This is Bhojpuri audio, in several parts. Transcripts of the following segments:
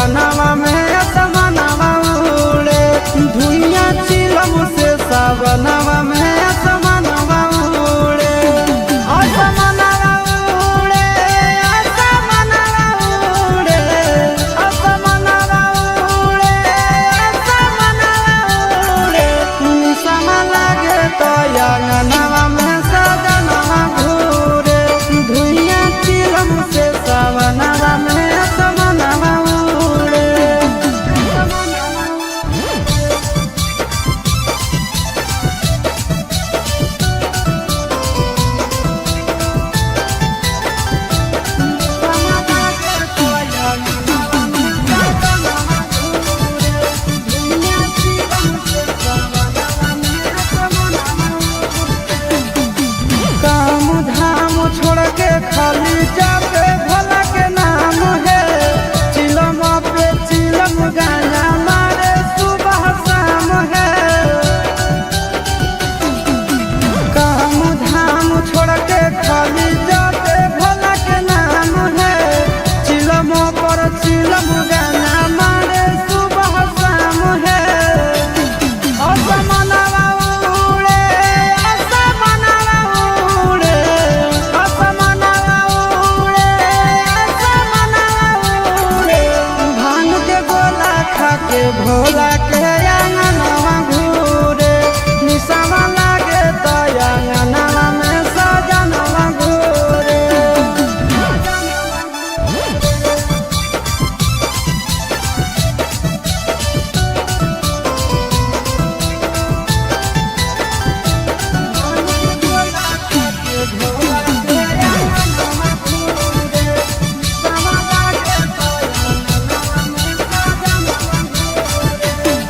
सावनवा में असमनवा उड़े धुइया चिलम से सावनवा में असमनवा उड़े असमनवा उड़े असमनवा उड़े असमनवा उड़े असमनवा उड़े निसमा लागे तो अंगनवा में सजनवा घूरे धुइया चिलम से सावनवा में असमनवा उड़े। काम धाम छोड़ के खाली जाते भोला के नाम है चिलम पे चिलम गाना मारे सुबह शाम है काम धाम छोड़ के खाली जाते भोला के नाम है चिलम पर चिलम गाना मारे सुबह शाम है असमनवा उड़े असमनवा उड़े असमनवा उड़े असमनवा उड़े भांग के गोला खा के भोला के अंगनवा घूरे निशावा लागे तो अंगनवा में सजनवा घूरे।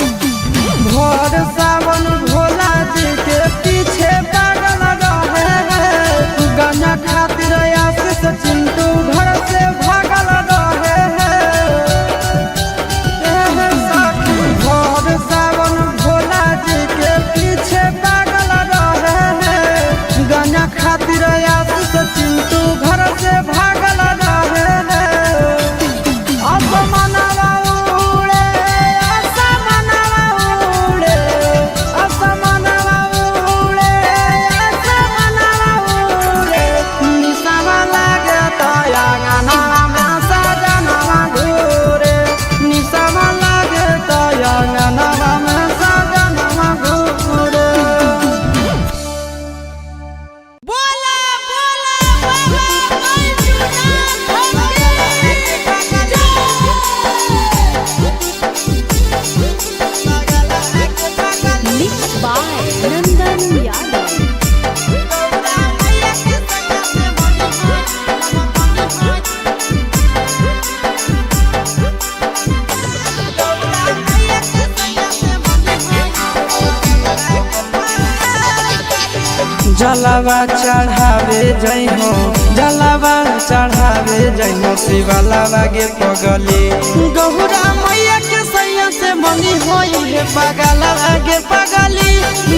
भोर सावन भोला जी के पीछे पागल रहे हैं गाना खातिर आशीष चिंटू घर से भागल रहे हैं साथी भोर सावन भोला जी के पीछे पागल रहे हैं गाना खातिर आशीष चिंटू घर से भागल रहे हैं असमनवा उड़े असमनवा उड़े असमनवा उड़े असमनवा उड़े निशावा लागे तो अंगनवा में सजनवा घूरे निशावा लागे तो अंगनवा में सजनवा घूरे। बोला बोला बाबा मिक्स बाय नंदन यादव। जलावा चढ़ावे जइहो जलावा चढ़ावे जइहो शिवलावा गे पगली गौरा मैया के सैया से मंगी होई है पगलवा गे पगली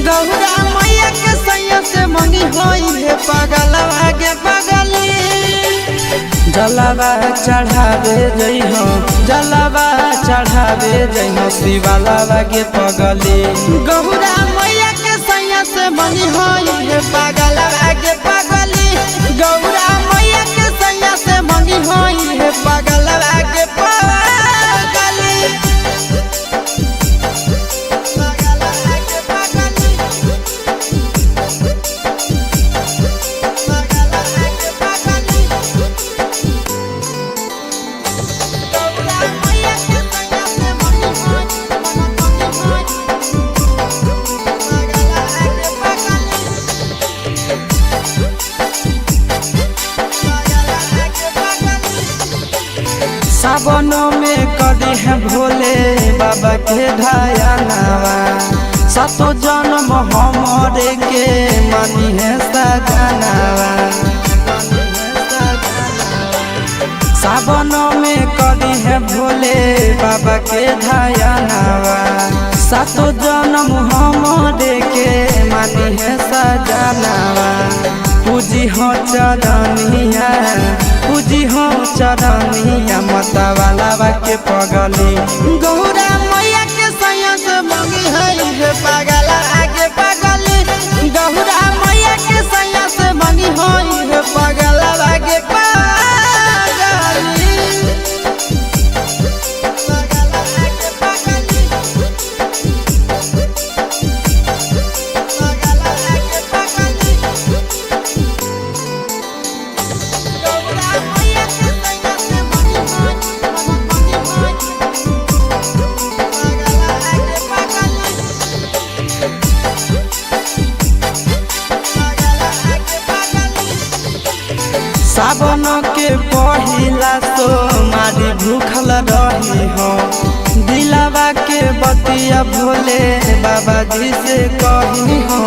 गौरा मैया के सैया से मंगी होई है पगलवा गे पगली जलावा चढ़ावे जइहो जलावा चढ़ावे जइहो शिवलावा गे पगली गौरा मैया के सैया से मंगी होई है पगलवा गे पगली गौरा मैया के सैया से मंगी होई है पगलवा गे पगली पगलवा गे पगली पगलवा गे पगली गौरा मैया के सैया से मंगी होई पगलवा गे पगली सावनों में कदी है भोले बाबा के ढायानावा सतो जन्म हमरे के मनी है सजनावा सावनों में कदी है भोले बाबा के ढायानावा सतो जन्म हमरे के मनी है सजनावा पूजी हो चरनिया पूजी हो चरनिया माता वाला के पगली गौरा मैया के सैया से मंगी है पागला आगे पगली गौरा मैया के सैया से मंगी है पागला आगे सावन के पहिला सोमारी भूखल रही हो दिलावा के बतिया भोले बाबा जी से कही हो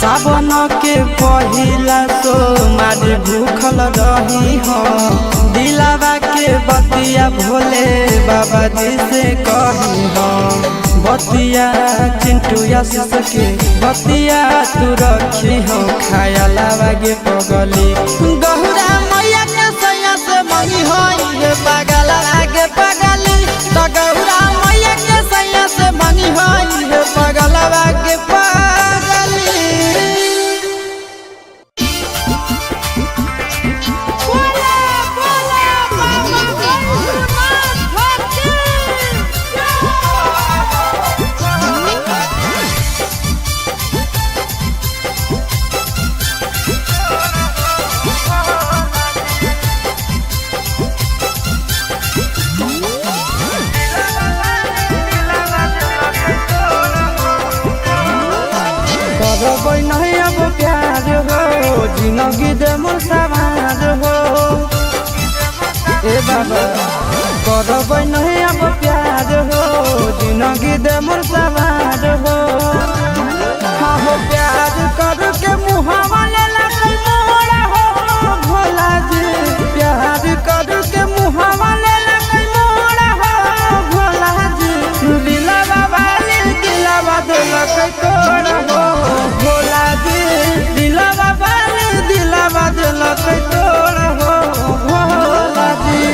सावन के पहिला सोमारी भूखल रही हो दिलावा के बतिया भोले बाबा जी से कही हो बतिया चिंटू आशीष के बतिया तू रखी हो खाया लागे पगली गौरा मैया के सैया से मंगी हो ये पागल आगे पगली तो गौरा मैया के सैया से मंगी हो ये पागल आगे पगली कोई नहीं अब प्यार हो जिंदगी दे मुसावार हो ए बाबा करो कोई नहीं अब प्यार हो जिंदगी दे मुसावार हो हाँ हो प्यार कर के मुहावा ले लगे मोड़ा हो भोला जी प्यार कर के मुहावा ले लगे मोड़ा हो भोला जी दिला बाबा दिला बादल तोड़ हो भोला जी दिला बाबा दिला बादल तोड़ हो भोला जी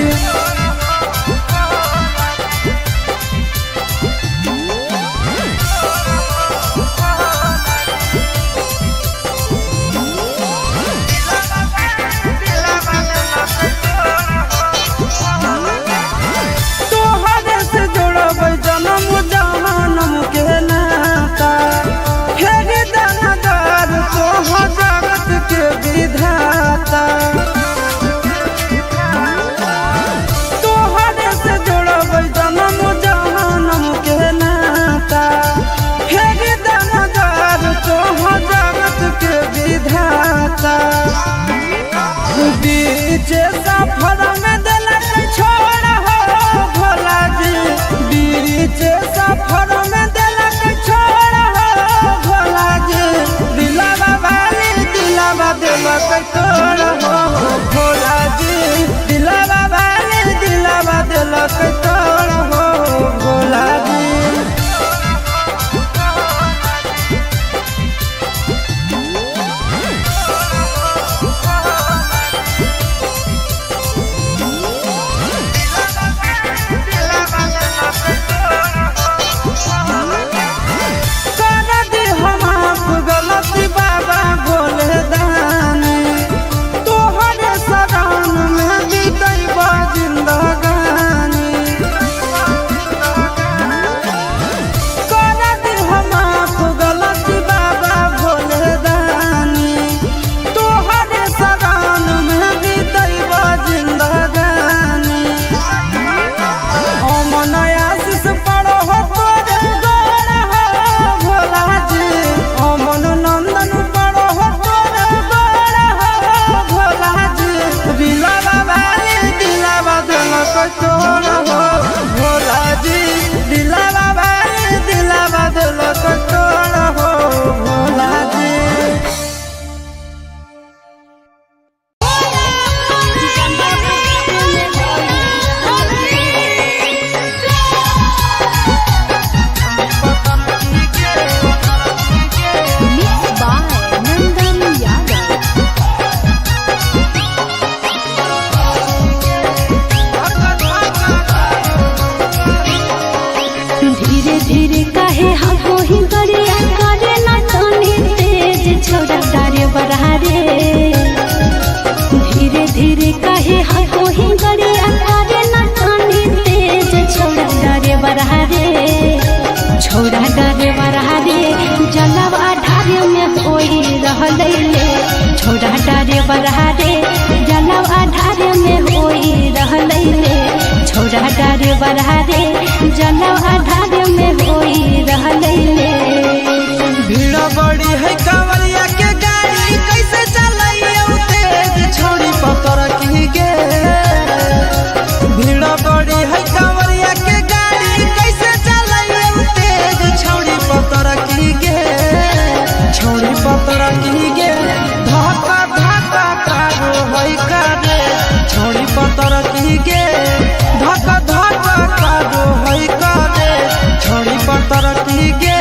तोहरे से जोड़ब जन्म जन्म के नाता फेर दानादार तोह जगत के विधाता तोहरे से जोड़ब जन्म जन्म के नाता फेर दानादार तोह जगत के विधाता बीच सफर में दिलक छोड़ हो भोला जी बीच सफर में दिलक छोड़ हो भोला जी दिला बाबा दिलक तोड़ हो भोला जी दिला बाबा दिलक तोड़ हो भोला जी बाबा भोले दानी तोहरे शरण में बीतैबा जिंदगानी कर दे हमाफ गलती बाबा भोले दानी तोहरे शरण में बीतैबा जिंदगानी अमन आशीष पड़ो हो तोरे गोर हो भोला जी अमन नंदन पड़ो हो तोरे गोर हो भोला जी दिला बाबा दिलक तोड़ हो भोला जी दिला बाबा दिलक तोड़ हो भोला जी Mix बरहारे धीरे धीरे कहे हको ही गरिया करे न कानी तेज छोड़ा डरे बरहारे छोड़ा डरे बरहारे जलवा ढारे में होई रहले छोड़ा डरे बरहारे जलवा ढारे में होई रहले छोड़ा डरे बरहारे जलवा ढारे में होई रहले भीड़ बड़ी है कांवरिया के गाड़ी कैसे चलाइयो तेज छोड़ी पतर की गे भीड़ बड़ी है कांवरिया के गाड़ी कैसे चलाइयो तेज छोड़ी पतर की गे छोड़ी पतर की गे धक्का धक्का कारो है कारे छोड़ी पतर की गे धक्का धक्का कारो है कारे छोड़ी पतर की गे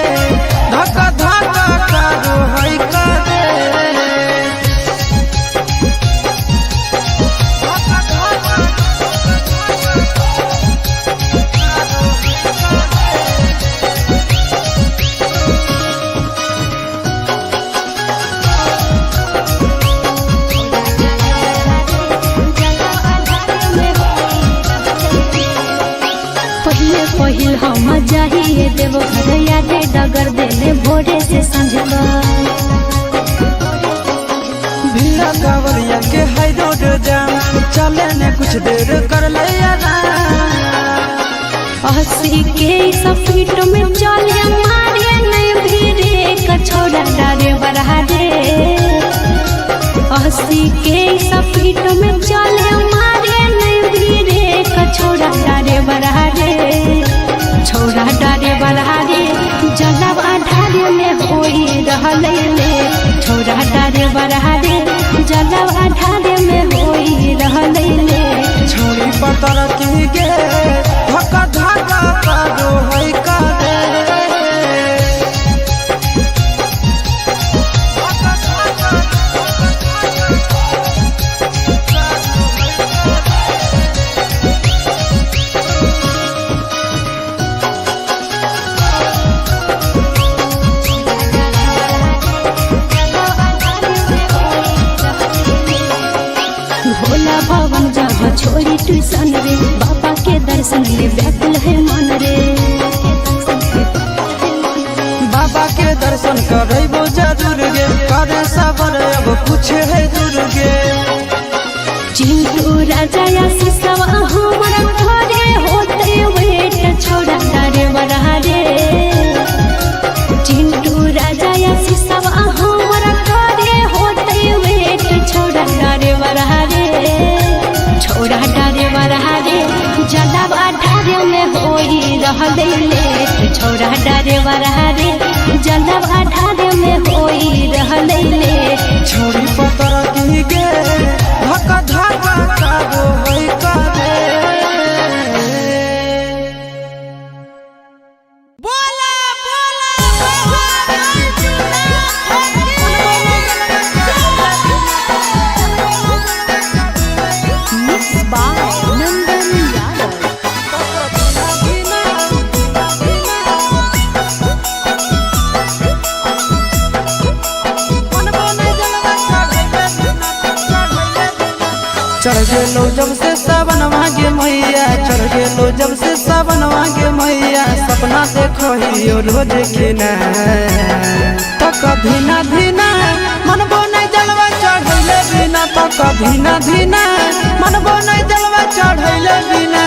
धक्का धक्का कारो है कारे पहिल हम जाइए देव घर यादे डगर देले भोरे से संझका भीड़ा कांवरिया के है रोड जाम चले ने कुछ देर कर ले अस्सी के स्पीड में चले मारे नहीं भीड़े कछोड़ा डारे बरहारे 80 के स्पीड में चले मारे नहीं भीड़े कछोड़ा डारे बरहारे छोड़ा डारे बरहारे जलवा ढारे में होई रहले छोड़ा डारे बरहारे जलवा ढारे में होई रहले छोड़ी पतर की गे धक्का धक्का कारो है कारे भोला भवन जहाँ छोड़ी ट्यूशन रे बाबा के दर्शन ले व्याकुल है मन रे बाबा के दर्शन करबो जरूर गे करे सबर अब कुछ है दूर गे चिंटू राजा या सिसवा हमारा घरे होते वेट छोड़ा डारे बरहारे चिंटू राजा या सिसवा हमारा घरे होते वेट छोड़ा डारे बरहारे छोड़ा डारे बरहारे जलवा ढारे में होई रहले छोड़ा डारे बरहारे जलवा ढारे में होई रहले छोड़ी पतर की गे धक्का धक्का कारो है कारे बोला बोला मिक्स बाय नंदन यादव चढ़ गेलो जब से सावन मांगे मैया चढ़ गेलो जब से सावन मांगे मैया सपना देखो ही रोज खिना तो कभी ना धीना मनबो नहीं जलवा चढ़ैले बिना तो कभी ना धीना मनबो नहीं जलवा चढ़ैले बिना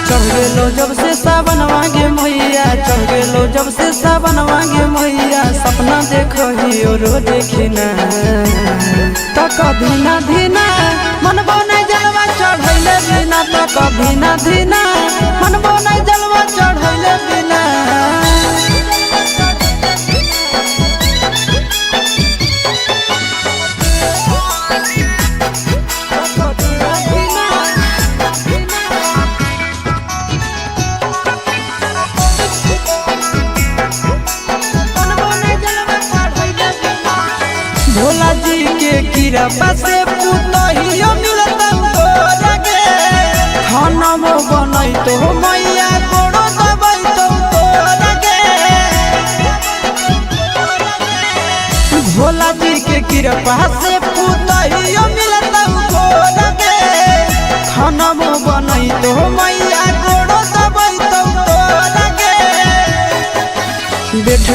चढ़ गेलो जब से सावन मांगे मैया चढ़ गेलो जब से सावन मांगे मैया सपना देखो ही रोज खिना तो कभी ना धीना मनबो नहीं जलवा चढ़ैले बिना तो कभी ना धीना मनबो नहीं जलवा चढ़ैले बिना भोला जी के कृपा से पुतहियो मिलता लगे खाना में बनई तो मैया गोड़ो दबाई तो लगे भोला जी के कृपा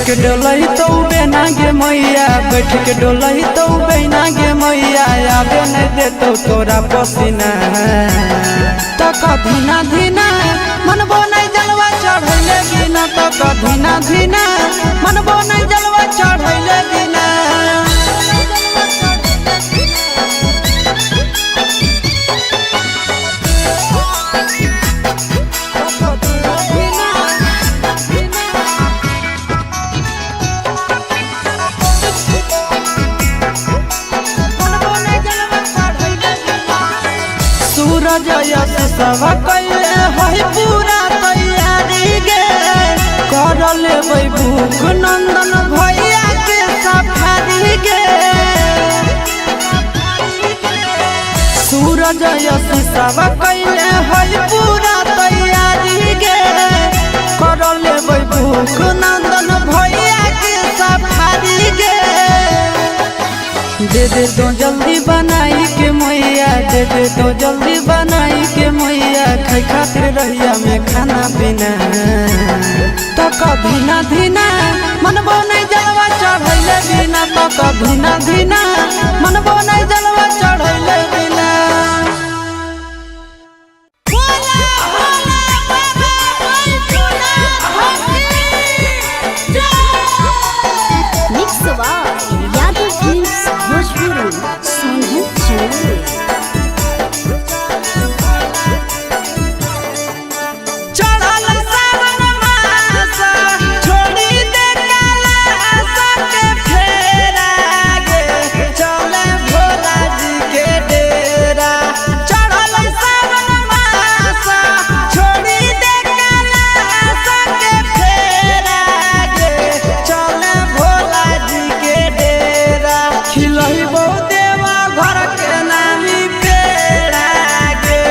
के डोलही तो बेना गे मैया, बैठ के डोलही तो बेना गे मैया, आबे नहीं देतो तोरा पसीना। तो कधीना धीना मनबो नहीं जलवा चढ़ैले बिना, तो कधीना धीना मनबो नहीं जलवा चढ़ैले बिना। सूरज यश सब कैले है पूरा तैयारी गे, कर लेबै भूख नंदन भैया के सफारी गे। सूरज यश सब कैले है पूरा तैयारी गे, कर लेबै भूख नंदन भैया के सफारी गे। दे दे तो जल्दी बनाई के मैया, दे दे तो जल्दी बनाई के मैया, खाई खातिर रहिया में खाना पीना। तो कधीना धीना मनबो नहीं जलवा चढ़ैले बिना, तो कधीना धीना मनबो नहीं जलवा चढ़ैले बिना। मिक्स यादव फिल्म्स भोजपुरी सोनू चूड़ी। चढ़ल सावन मास छोड़ी दे कैलाश के फेरा गे, चले भोला जी के डेरा। चढ़ल सावन मास छोड़ी दे कैलाश के फेरा गे, चले भोला जी के डेरा। खिलैबो देवा घर के नामी पेड़ा गे,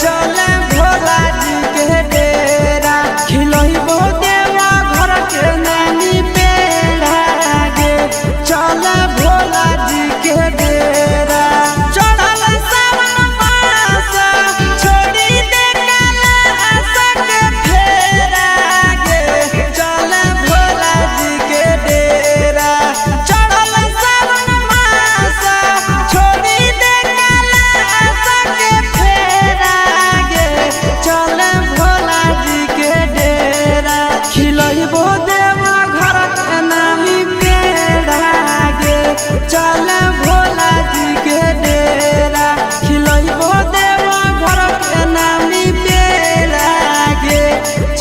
चले भोला जी के डेरा। खिलैबो देवा घर के नामी पेड़ा गे, चले भोला जी के डेरा। चढ़ल सावन मास छोड़ी दे कैलाश के फेरा गे, चले भोला जी के डेरा। चढ़ल सावन मास छोड़ी दे कैलाश के फेरा गे, चले भोला जी के डेरा। खिलैबो देवा घर के नामी पेड़ा गे, चले भोला जी के डेरा। खिलैबो देवा घर के नामी पेड़ा गे,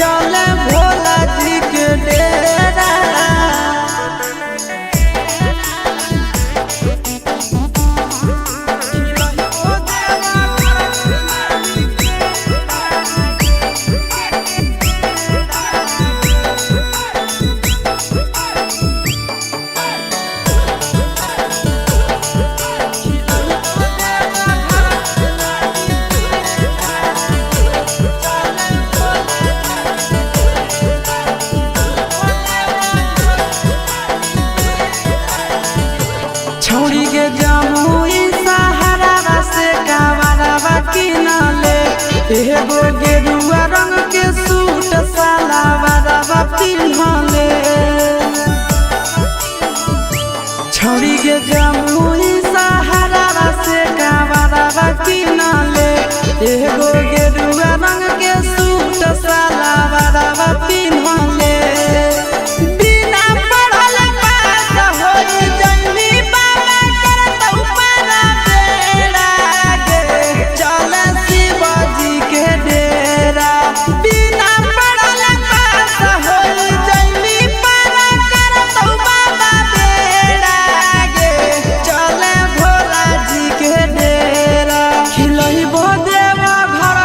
चले भोला जी के डेरा। छौड़ी के जमुई सहारा से कावरवा किनले, एगो गेरुआ रंग के सूट सलवारवा पिन्हले। छौड़ी के जमुई सहारा से कावरवा किनले, एगो गेरुआ रंग के सूट सलवारवा पिन्हले। बिना पढ़ल पास होई जइमी बाबा करतौ पारा बेड़ा गे, चले शिवजी के डेरा। बिना पढ़ल पास होई जइमी पारा करतौ बाबा बेड़ा गे, चले भोला जी के डेरा। खिलैबो देवा घर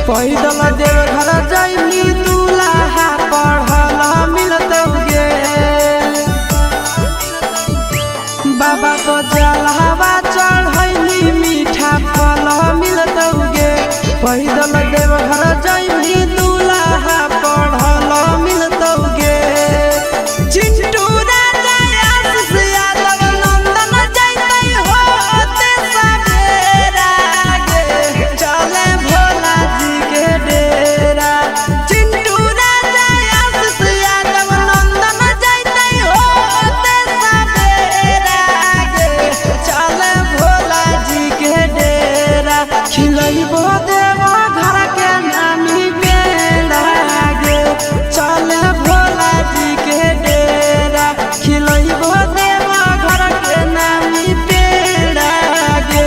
पैदल देव घर जाइनी दूल्हा पढ़ल मिलतौगे बाबा को जलवा चढ़ैनी मीठा फल मिलतौगे पैदल देव घर जाइनी दूल्हा पढ़ल मिलतौगे चिंटू राजा आशीष यादव नंदन जैतै होते सवेरा गे चले भोला जी के डेरा चिंटू राजा आशीष यादव नंदन जैतै होते सवेरा गे चले भोला जी के डेरा खिलैबो देवा घर के नामी बेड़ा गे चले भोला जी के डेरा खिलैबो देवा घर के नामी बेड़ा गे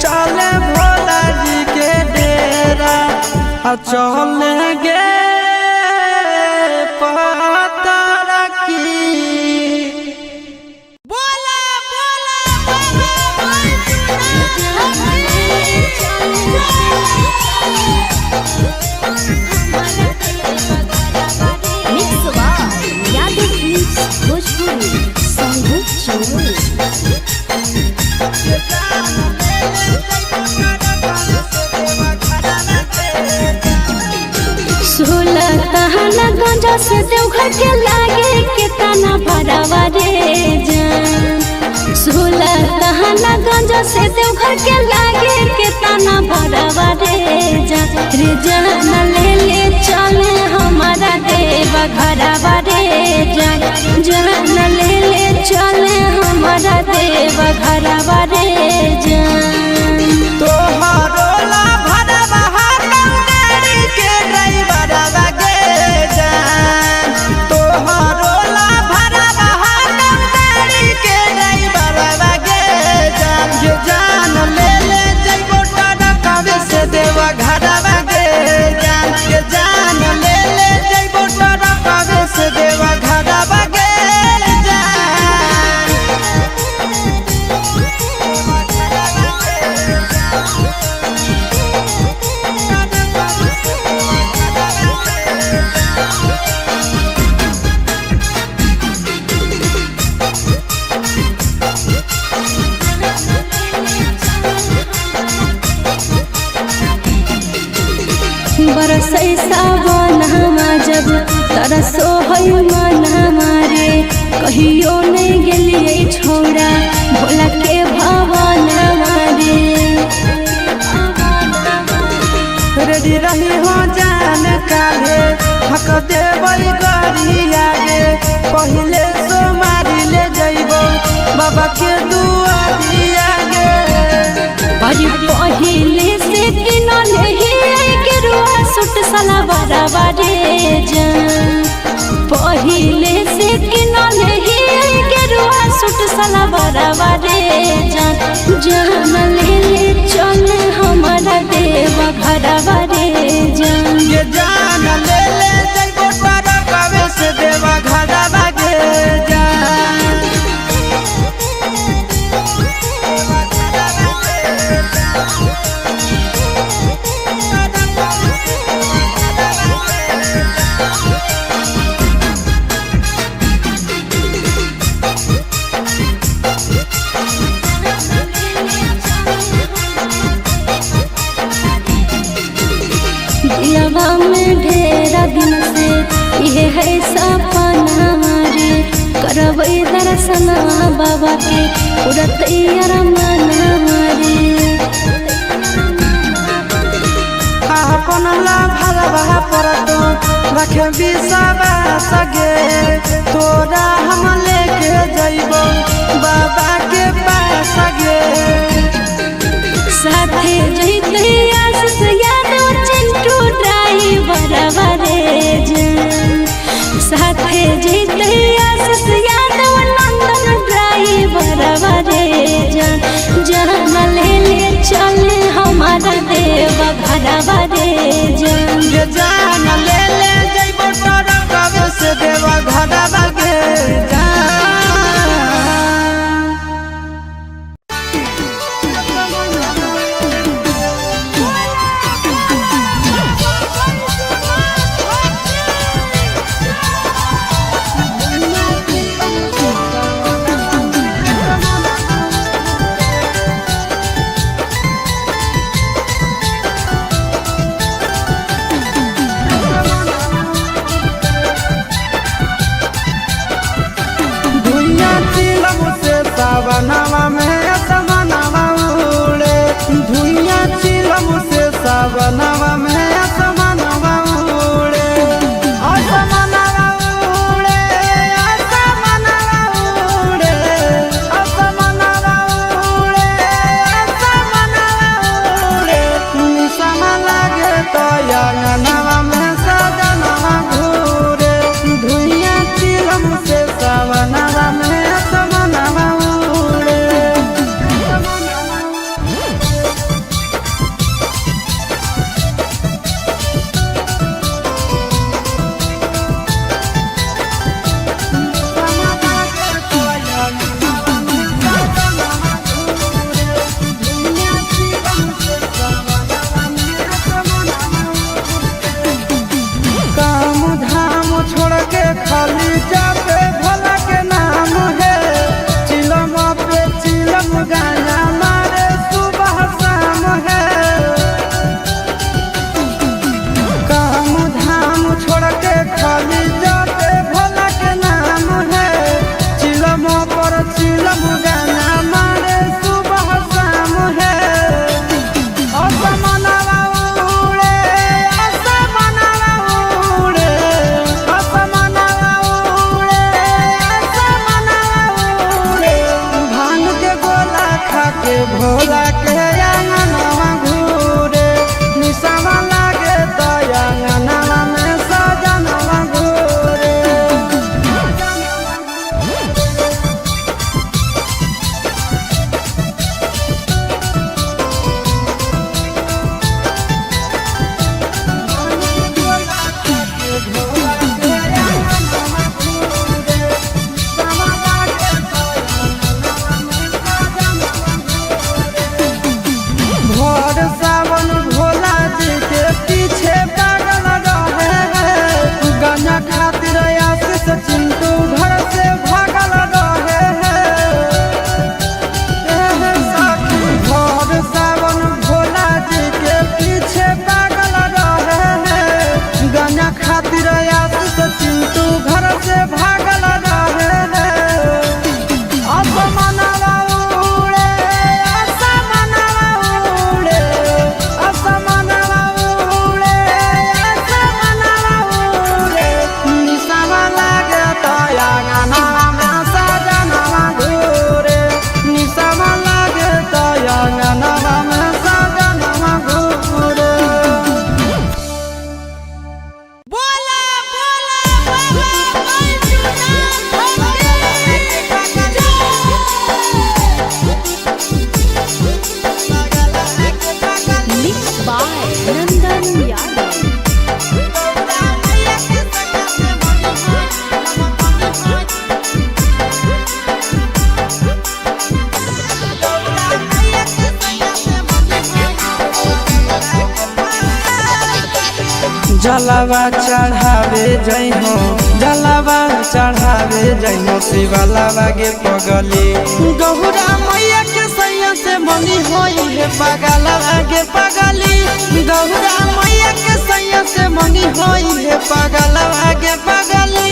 चले भोला जी के डेरा चले गे पतर की बोला mix by Yadav films Bhojpuri संघ चोर सोलह तहना गंजा से देवघर के लागे के तना भरावा रे जान 16 तहना गंजा से देवघर के लागे के तना भरावा रे जान ले ले चले हमारा देवा घरावा रे जान ले ले चले हमारा देवा घरावा रे जान तोहरो ला भरवा गाड़ी के ड्राइवर गे जान तोहरो ला भरवा गाड़ी के ड्राइवर गे जान ये जान ले ले जइबो टरकावे से देवा घरवा गे जान ये जान ले ले जइबो टरकावे से देवा घरवा गे बरसै सावन हमा जब तरसो है मन हमारे कहियो नहीं गेलिए छोड़ा भोला के भवन हमारे रेडी रही हो जान काले हक देवई गरिया गे पहिले सोमारी ले जइबो बाबा के दुआरिया गे अरे पहिले से किनले ही गेरुआ सूट सलवारवा रे जान पहिले से किनले ही गेरुआ सूट सलवारवा रे जान ले ले चले हमारा देवा घरवा रे जान ये जान ले ले जइबो टरकावे से देवा घरवा गे जान दिलवा में ढेरा दिन से ये है सपना हमारे करबै दर्शन बाबा के पूरा तैयार मन हमारे अपन ला भरवा परतो रखे बिसवा सगे तोरा हम लेके जइबो बाबा के पास गे साथे जइते आशीष यादव चिंटू ड्राइवर रे जान साथे जइते आशीष यादव नंदन ड्राइवर रे जान ले ले चले हमारा देवा घरवा रे जान ये जान ले ले जइबो टरकावे से देवा घरवा गे जान सावनवा में आसमानवा उड़े आसमानवा उड़े आसमानवा उड़े आसमानवा उड़े आसमानवा उड़े निशाना लागे तो अंगनवा में सजनवा घूरे धुइया चिलम से सावनवा में आसमानवा उड़े काम धाम छोड़ के खाली जाते भोला के नाम है चिलम पे चिलम गाना मारे सुबह शाम है काम धाम छोड़ के खाली जाते भोला के नाम है चिलम पर चिलम गाना मारे सुबह शाम है आसमानवा उड़े आसमानवा उड़े आसमानवा उड़े आसमानवा उड़े भांग के गोला खा के भोला के अंगनवा घूरे निशाना लागे तो अंगनवा में सजनवा घूरे भोर सावन भोला जी के पीछे पागल रहे हैं गाना खातिर आशीष चिंटू घर से भागल रहे हैं साथी भोर सावन भोला जी के पीछे पागल रहे हैं गाना खातिर आशीष चिंटू घर से भागल रहे हैं आसमानवा उड़े आसमानवा उड़े आसमानवा उड़े आसमानवा उड़े निशाना लागे तो अंगनवा में सजनवा घूरे निशाना लागे तो अंगनवा में सजनवा घूरे बोला बोला Mixed by Nandan Yadav. जलवा चढ़ावे जइहो जलवा चढ़ावे जइहो शिवलावा गे पगली गौरा मैया के सैया से मंगी होई है पगलवा गे पगली गौरा मैया के सैया से मंगी होई है पगलवा गे पगली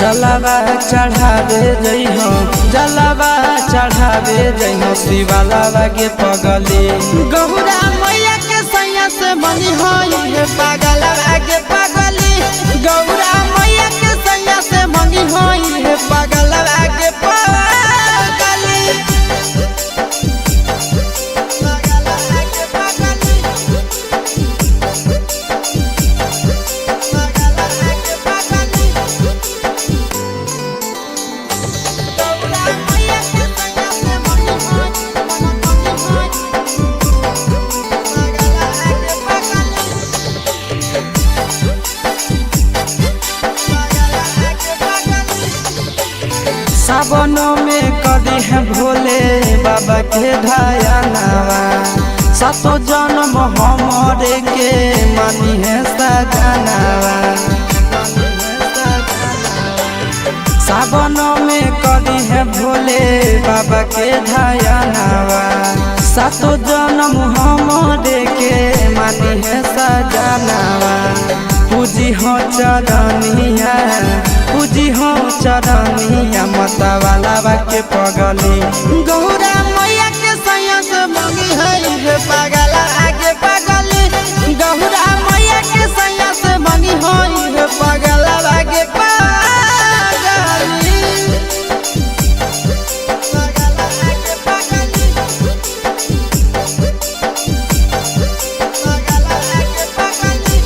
जलवा चढ़ावे जइहो जलवा चढ़ावे जइहो शिवलावा गे पगली गौरा मैया के सैया से मंगी होई है पगलवा गे पगली गौरा मैया के सैया से मंगी होई है पगलवा गे पगली सावनों में कदी है भोले बाबा के ढायानावा सातो जन्म हमरे के मानी है सजनावा सावनों में कदी है भोले बाबा के ढायानावा सातो जन्म हमरे के मानी है सजनावा पूजी हो चरनिया पूजी हो चरनिया मतवाला के पगली गौरा मैया के सैया से मंगी है पागल आगे पागल पगला लागे पागली पगला लागे पागली पगला लागे पागली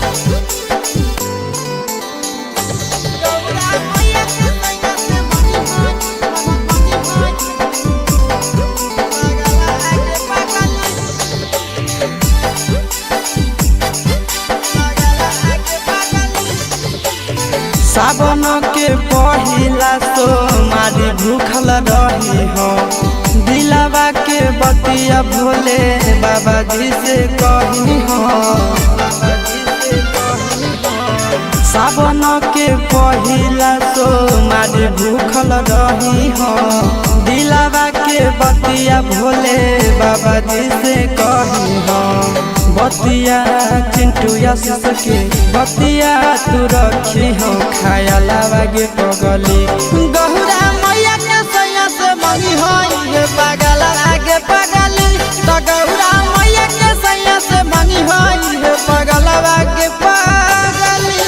गौरा मैया के सैया से मनी होय पगला लागे पागली सावन के पहिला सोमारी भूखल रही हो दिलावा के बतिया भोले बाबा जी से कही हो सावन के पहिला सोमारी भूखल रही हो दिलावा के बतिया भोले बाबा जी से कही हो बतिया चिंटू आशीष के बतिया तू रखी हो खाया लागे पगली गहुरा मैया के सैया से मनी होय पगला लागे पगली तो गहुरा मैया के सैया से मनी होय पगला लागे पगली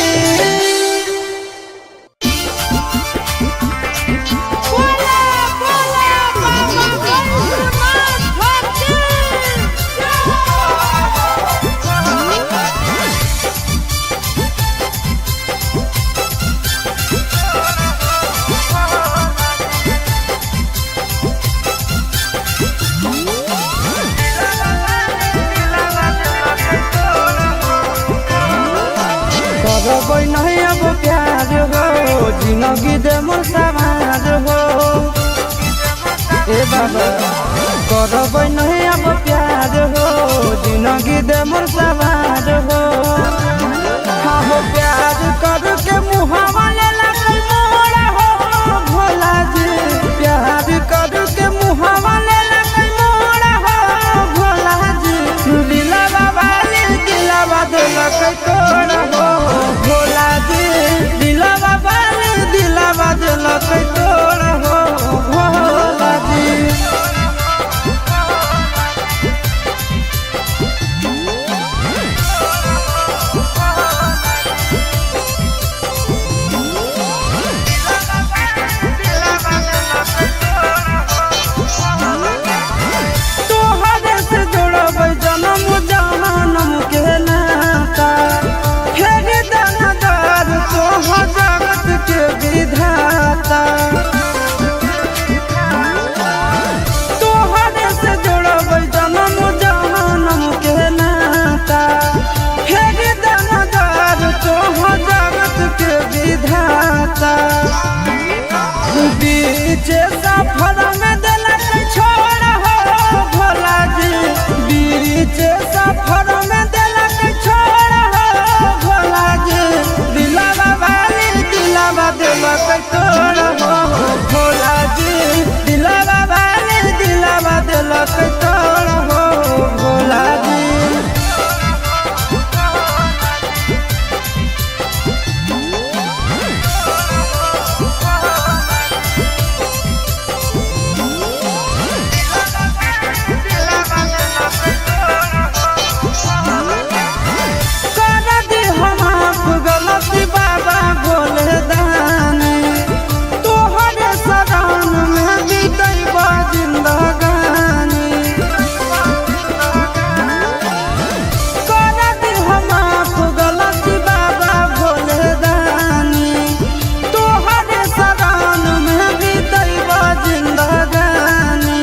करबै नहीं अब प्यार हो जिंदगी दे मोर समाज हो ए बाबा करबै नहीं अब प्यार हो जिंदगी दे मोर समाज हो हाँ हो प्यार कर के मुहावा ले लगल मोरा हो भोला जी प्यार कर के मुहावा ले लगल मोरा हो भोला जी दिला बाबा दिला बदलक तोरा हो भोला जी दिला बाबा दिला बदलक तोरा हो भोला जी तोहरे से जोड़बै जन्म जन्म के नाता फेर दानादार तोहर जगत के विधाता तोहरे से जोड़बै जन्म जन्म के नाता फेर दानादार तोहर जगत के विधाता बीच सफर में दिलक छोड़ हो भोला जी बीच सफर में दिलक छोड़ हो भोला जी दिलावा वाली दिलावा दिलक तोड़ हो भोला जी दिलावा वाली दिलावा दिलक तोड़ हो भोला जी बाबा भोले दानी तोहरे शरण में बीतैबा जिंदगानी कर दी हम गलती बाबा भोले दानी तोहरे शरण में बीतैबा जिंदगानी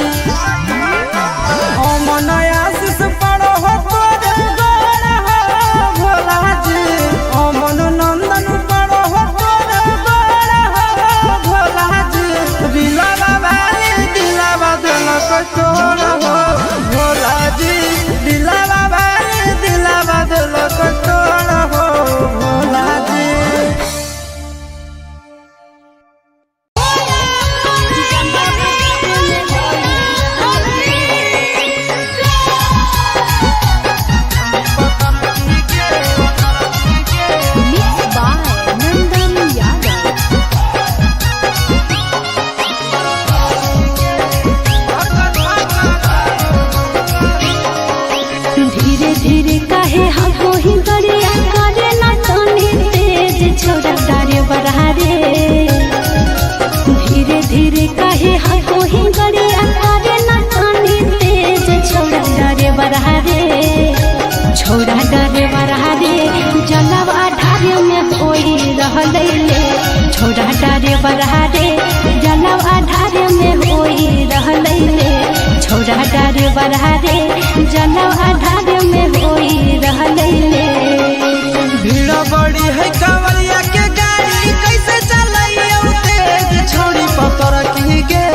अमन आशीष पड़ो हो तोरे गोर हो भोला जी अमन नंदन पड़ो हो तोरे गोर हो भोला जी दिलावा वाली दिलावा दिलक तोड़ हो भोला जी दिलावा वाली दिलावा दिलक तोड़ हो Bhola ji Mixed by Nandan Yadav. बरहारे जलवा ढारे में होई रहले ले छोड़ा डारे बरहारे जलवा ढारे में होई रहले ले भीड़ बड़ी है कांवरिया के गाड़ी कैसे चलाइयो तेज छोड़ी पतर की गे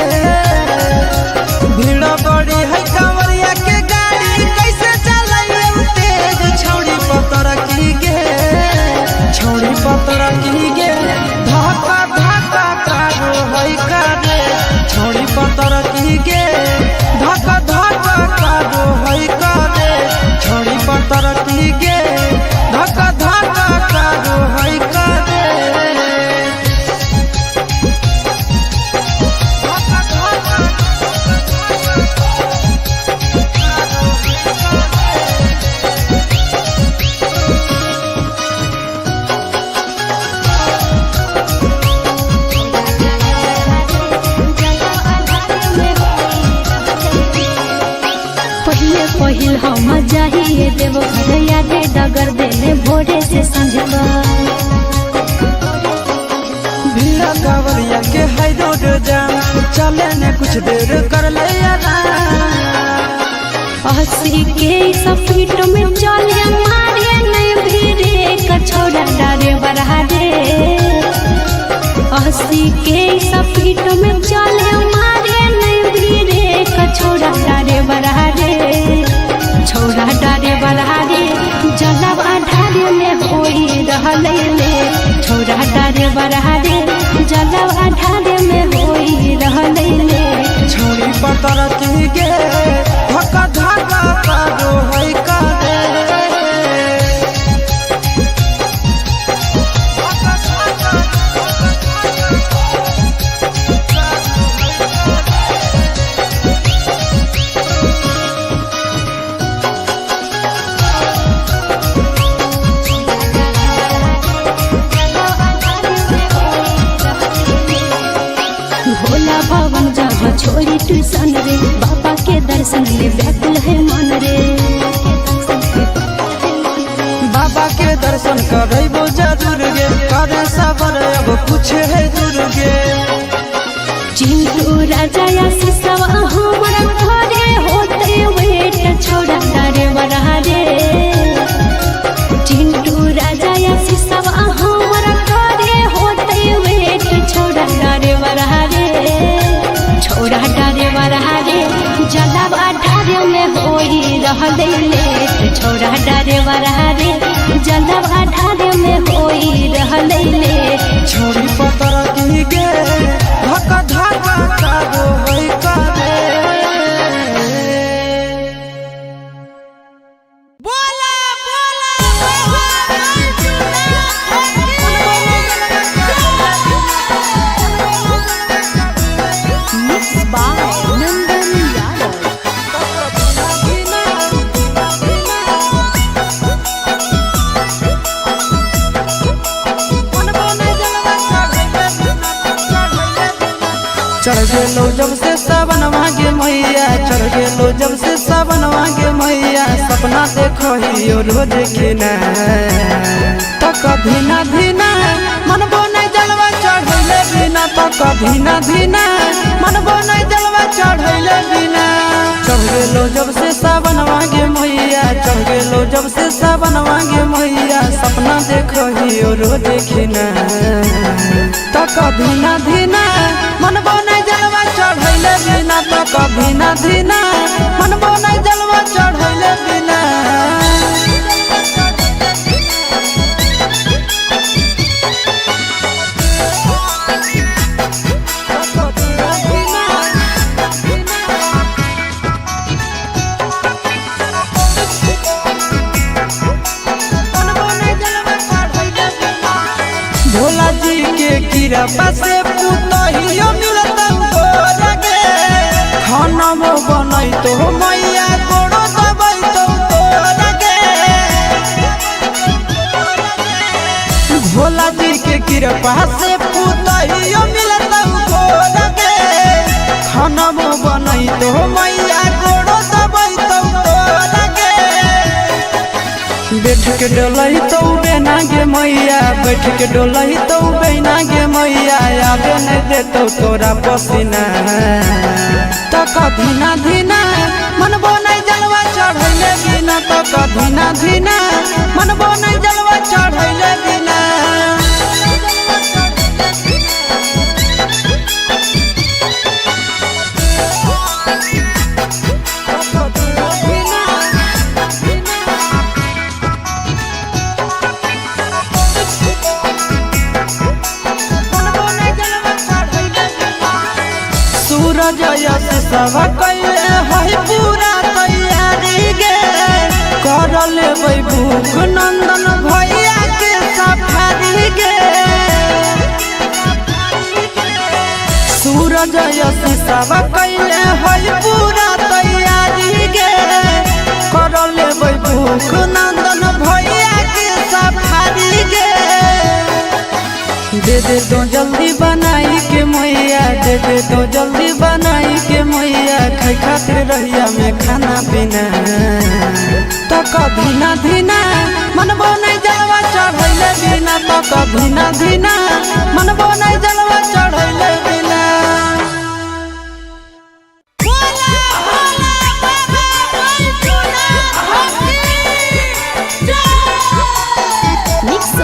भीड़ बड़ी है कांवरिया के गाड़ी कैसे चलाइयो तेज छोड़ी पतर की गे छोड़ी पतर की गे धक्का धक्का कारो है करे छोड़ी पतर की गे धक्का धक्का कारो है करे छोड़ी पतर की गे धक्का धक्का कारो है करे पहिल हम जाइए देव घर यादे डगर देने भोरे से संझका भीड़ कांवरिया के है रोड जाम चले ने कुछ देर कर ले अस्सी के स्पीड में चले मारे नहीं भीड़े कछोड़ा डारे बरहारे 80 के स्पीड में चले मारे नहीं भीड़े कछोड़ा डारे बरहारे छोड़ा डारे बरहारे जलवा ढारे में होई रहले ले छोड़ा डारे बरहारे जलवा ढारे में होई रहले ले छोड़ी पतर की गे धक्का धक्का कारो है करे भोला भवन जहाँ छोड़ी ट्यूशन रे बाबा के दर्शन ले व्याकुल है मन रे बाबा के दर्शन करबो जरूर गे करे सबर अब कुछ है दूर गे चिंटू राजा या सिसवा हमर घरे होते वेट छोड़ा डारे बरहारे चिंटू राजा या सिसवा हमर घरे होते वेट छोड़ा डारे बरहारे छोड़ा डारे बरहारे जलवा ढारे में होई रहले ले छोड़ा डारे बरहारे जलवा ढारे में होई रहले ले छोड़ी पतर की गे धक्का धक्का कारो है करे बोला Mixed by Nandan Yadav. चढ़ गेलो जब से सावन मांगे मैया चढ़ गेलो जब से सावन मांगे मैया सपना देखो ही रोज खिना तो कभी ना धीना मन बोने जलवा चढ़ैले बिना तो कभी ना धीना मन बोने जलवा चढ़ैले बिना चढ़ गेलो जब से सावन मांगे मैया चढ़ गेलो जब से सावन मांगे मैया सपना देखो ही रोज खिना तो कभी ना धीना मन बोने जलवा चढ़ैले बिना तो कभी ना धीना मन बोने जलवा चढ़ैले बिना भोला जी के कीड़ा पासे पुतहियो मिलत को लगे खाना में बनई तो मैया कोड़ो दबई तो लगे भोला जी के कीड़ा पासे पुतहियो मिलत को लगे खाना में बनई तो मैया कोड़ो दबई तो लगे बैठ के डलई तो बेना गे मैया बैठ के डोलही तो बेना गे मैया आगे नहीं देतो तोरा पसीना तो कधीना धीना मनबो नहीं जलवा चढ़ैले बिना तो कधीना धीना मनबो नहीं जलवा चढ़ैले बिना सूरज यश सब कैले है पूरा तैयारी गे कर लेबै भूख नंदन भैया के सफारी गे सूरज यश सब कैले है पूरा तैयारी गे कर लेबै भूख नंदन भैया के सफारी गे दे दे तो जल्दी बनाई के मैया दे दे तो जल्दी बनाई के मैया खाई खातिर रहिया में खाना पीना तो कधीना धीना मनबो नहीं जलवा चढ़ैले बिना तो कधीना धीना मनबो नहीं जलवा चढ़ैले बिना मिक्स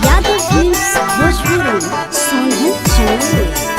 यादव फिल्म्स भोजपुरी सोनू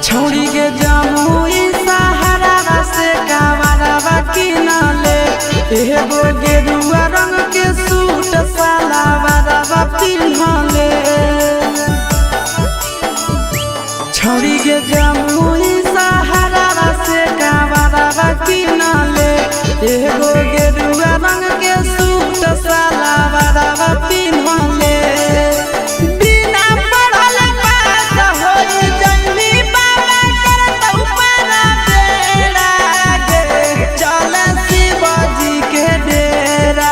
चूड़ी एगो गेरुआ रंग के सूट सलवारवा पिन्हले छौरी के जमुई सहारा से कावरवा किनले एगो गेरुआ रंग के सूट सलवारवा पिन्हले बिना पढ़ल पास होई जइनी बाबा करत ऊपर बेड़ा गे चल शिवजी के डेरा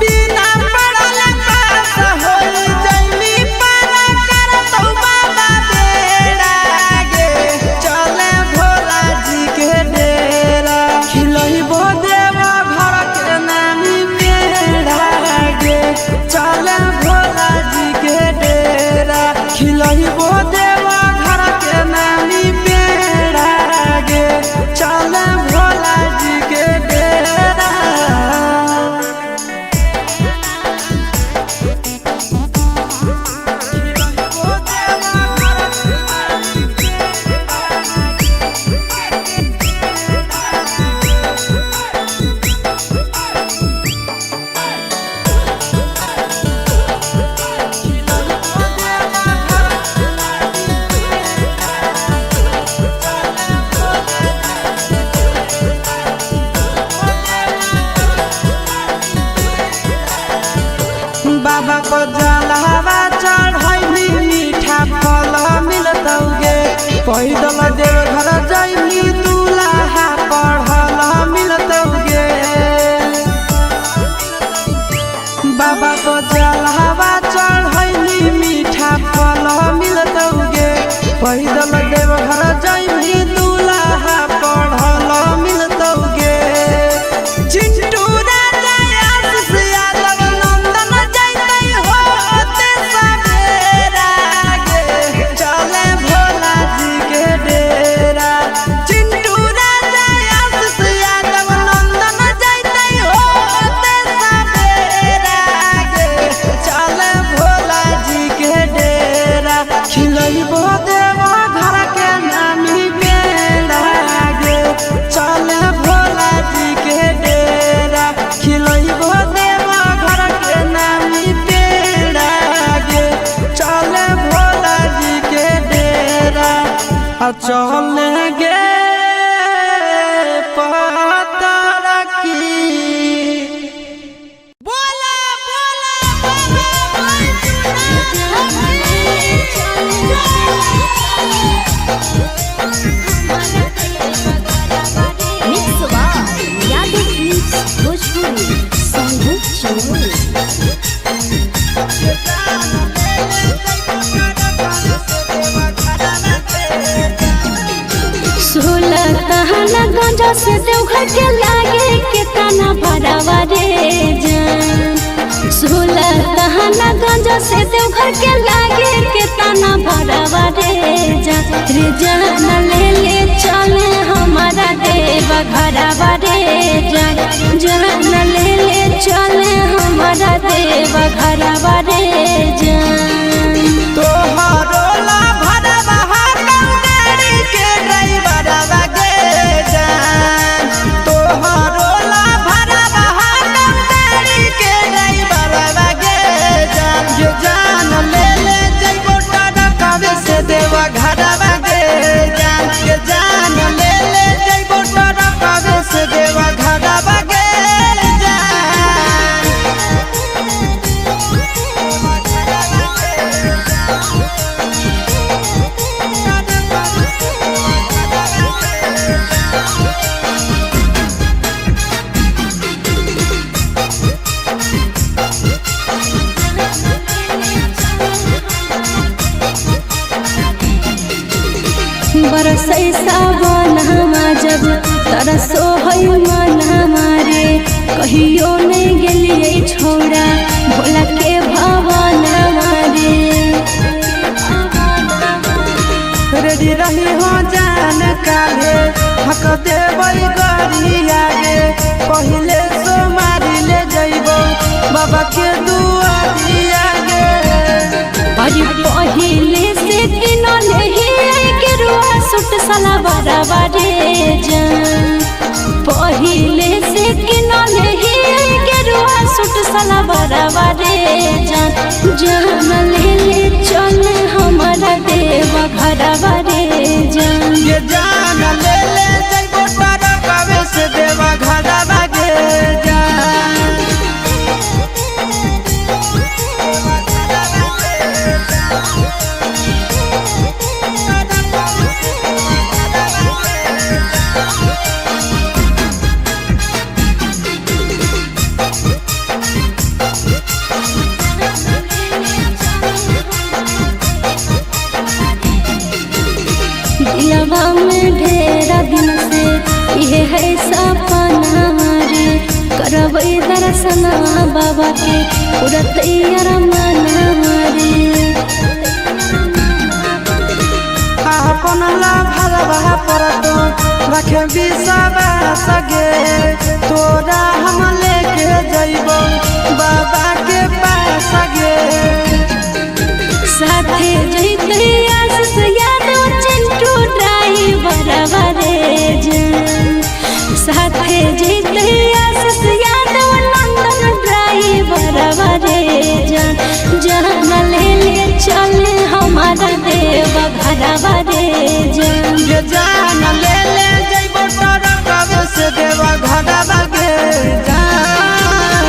बिना पढ़ल पास होई जइनी बाबा करत बाबा बेड़ा गे चल भोला जी के डेरा खिलई बो देवा घर पर जलावा चढ़ैली मीठा फल मिलतौगे पैदल देव घर जैली दूल्हा पढ़ल मिलतौगे बाबा पर जलावा चढ़ैली मीठा फल मिलतौगे पैदल देव घर जैली दूल्हा पढ़ल मिलतौगे चिंटू राजा आशीष यादव नंदन जैतै होते सवेरा गे चले भोला जी के डेरा चिंटू राजा आशीष यादव नंदन जैतै होते सवेरा गे चले भोला जी के डेरा खिलैबो देवा घर के नामी बेड़ा गे चले भोला जी के डेरा खिलैबो देवा घर के नामी बेड़ा गे चले भोला जी के डेरा चले गे पतर की mix by Yadav films Bhojpuri Sonu चोर। सोलह कहना गंजा से देवघर के लागे के तना भरावा रे जान 16 कहना गंजा से देवघर के लागे के तना भरावा रे जान ले ले चले हमारा देव घरवा रे जान ले ले चले हमारा देव घरवा रे जान तोहरो ला भरवा गाड़ी के ड्राइवरवा गे जान तोहरो ला भरवा गाड़ी के ड्राइवरवा गे जान ये जान ले ले जइबो टरकवे से देवा घरवा गे जान ये जान ले ले जइबो टरकवे से देवा घरवा गे बरसै सावन हमा जब तरसो है मन हमारे कहियो नहीं गेलिए छोड़ा भोला के भवन हमारे रेडी रही हो जान काले हक देवई गरिया गे पहिले सो मारी ले जइबो बाबा के दुआरिया गे अरे पहिले से किनले ही के रुआ सुट सला बराबा रे जान पहिले से किनले ही के रुआ सुट सला बराबा रे जान ले ले चल हमारा देव घरवा रे जान ये जान ले ले जइबो टरकवे से देवा घरवा गे जान दिलवा में ढेरा दिन से ये है सपना रे करबै दर्शन बाबा के पूरा तैयार मना रे अपन ला भरवा परतो रखे विश्वास गे तोरा हम लेके जइबो बाबा के पास गे साथे जइते आशीष यादव चिंटू ड्राइवर रे जान साथे जइते आशीष यादव नंदन ड्राइवर रे जान ले ले चल हमारा देव घरवा रे जान ये जान ले ले जइबो टरकवे से देवा घरवा गे जान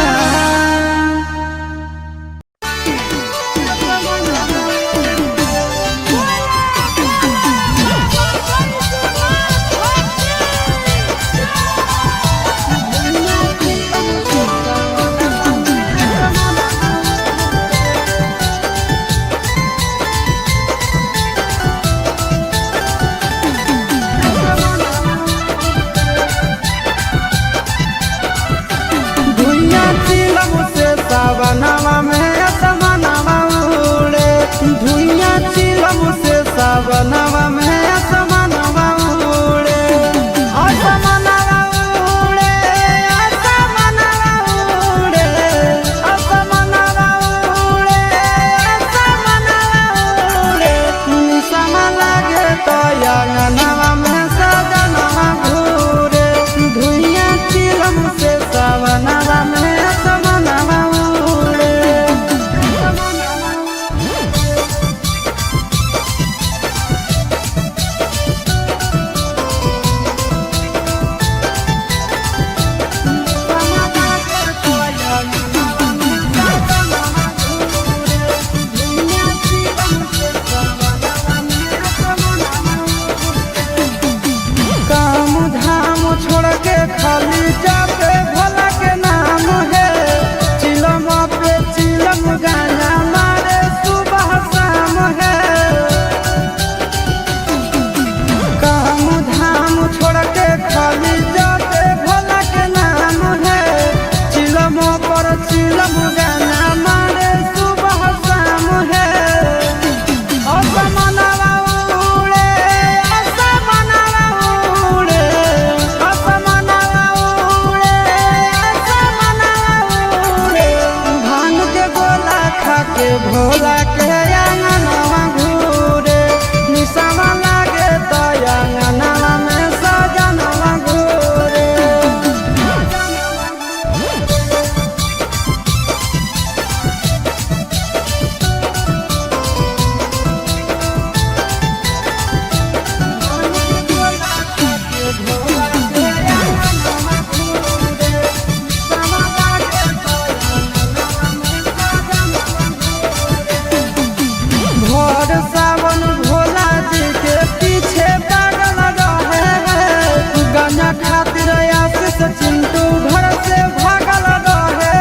से चिंटू घर से भागल रहे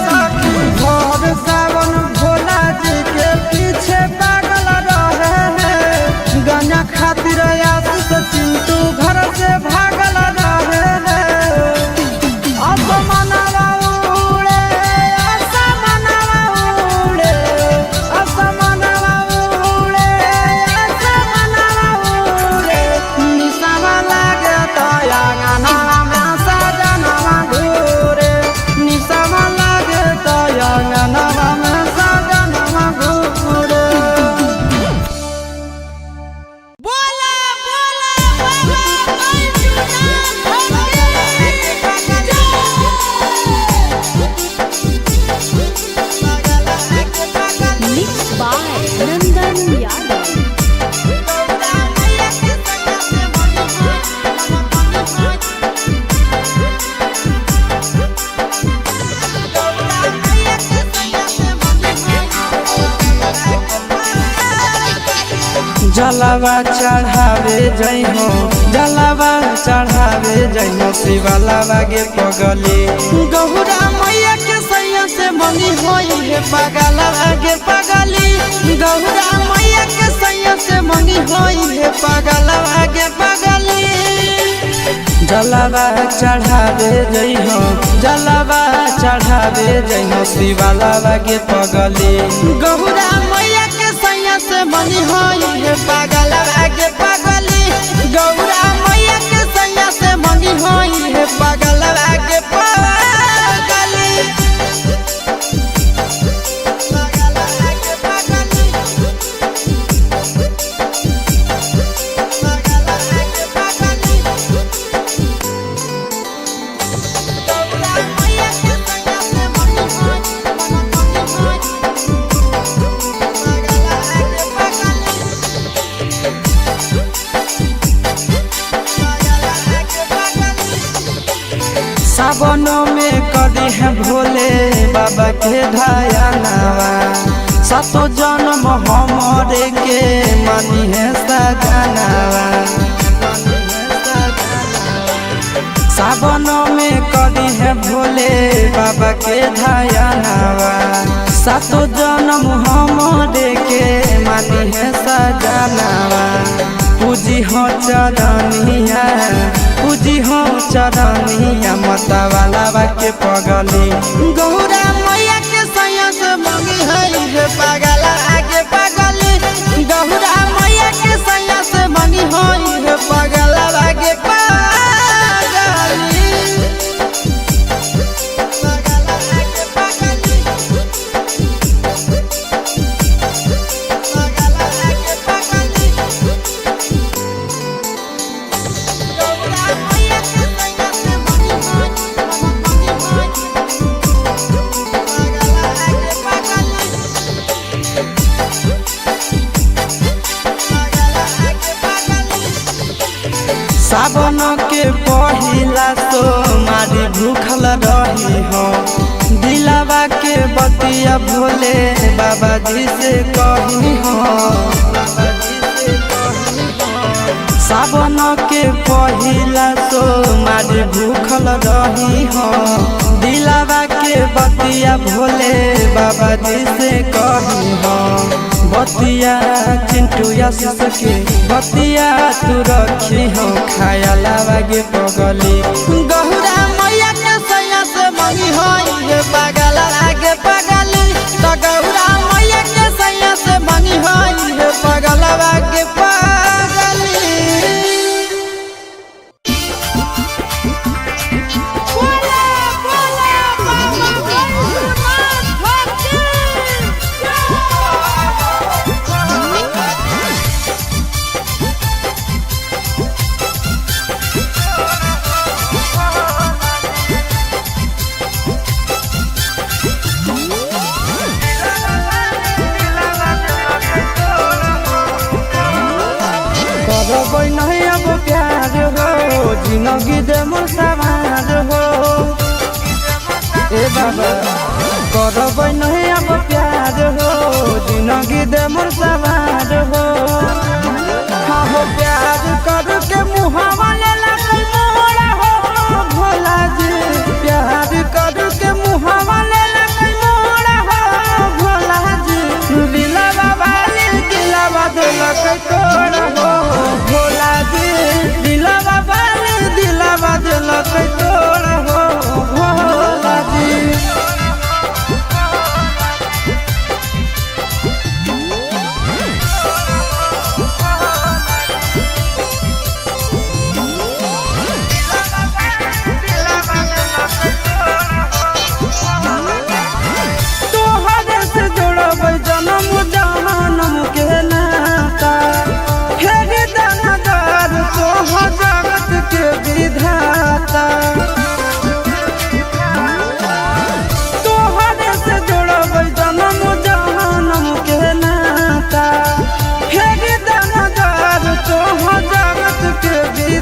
साथी भोर सावन भोला जी के पीछे पागल रहे गंजा खातिर आशीष से चिंटू घर से भागल रहे असमनवा उड़े असमनवा उड़े असमनवा उड़े असमनवा उड़े निशावा लागे तया गाना में सजनवा घूरे निशावा लागे तया गाना में सजनवा घूरे बोला बोला बाबा मिक्स बाय नंदन यादव जलावा चढ़ावे जइहो जलावा चढ़ावे जइहो शिवालावा गे पगली गौरा मैया के सैया से मनी होई है पगलावा गे पगली गौरा मैया के सैया से मनी होई है पगलावा गे पगली जलावा चढ़ावे जइहो जलावा चढ़ावे जइहो शिवालावा गे पगली गौरा मैया के सैया से मनी होई है पगलावा गे पगली गौरा मैया के सैया से मनी होई है पगलावा गे पगली सावनों में कदी है भोले बाबा के धायनावा सातो जन्म हमरे के मनी है सजनावा सावनों में कदी है भोले बाबा के धायनावा सातो जन्म हमरे के मनी है सजनावा पूजी हो चरनिया पूजी हो चरनिया मतवाला के पगली गौरा मैया के सैया से मंगी है पगला आगे पगली गौरा मैया के सैया से मंगी है पगला आगे सावन के पहिला तो मारी भूखल रही हो दिलावा के बतिया भोले बाबा जी से कही हो सावन के पहिला तो मारी भूखल रही हो दिलावा के बतिया भोले बाबा जी से कही हो बतिया चिंटू आशीष के बतिया तू रखी हो खाया लागे पगली गौरा मैया के सैया से मंगी होई पगला लागे पगली तो गौरा मैया के सैया से मंगी होई पगला लागे पगली नहीं अब प्यार हो जिंदगी दे मोर सवार हो ए बाबा करब नहीं अब प्यार हो जिंदगी दे मोर सवार हो हाँ हो प्यार कर के मुहावा ले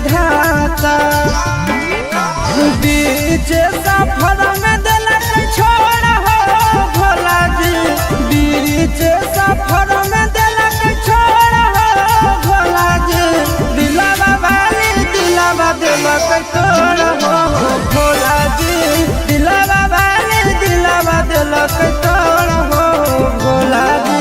विधाता बीच सफर में दिलक छोड़ हो भोला जी बीच सफर में दिलक छोड़ हो भोला जी दिलवा वाली दिलवा दिलक तोड़ हो भोला जी दिलवा वाली दिलवा दिलक तोड़ हो भोला जी।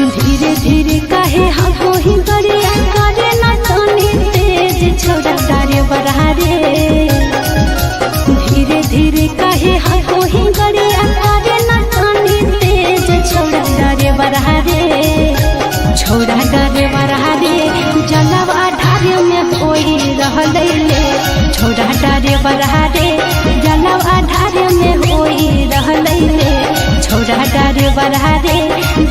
धीरे धीरे कहे हो ही गरिया करे ना कानी तेज छोड़ा डरे बरहा रे जलवा ढारे में कोई रहले ले छोड़ा डरे बरहा रे जलवा ढारे में कोई रहले ले छोड़ा डरे बरहा रे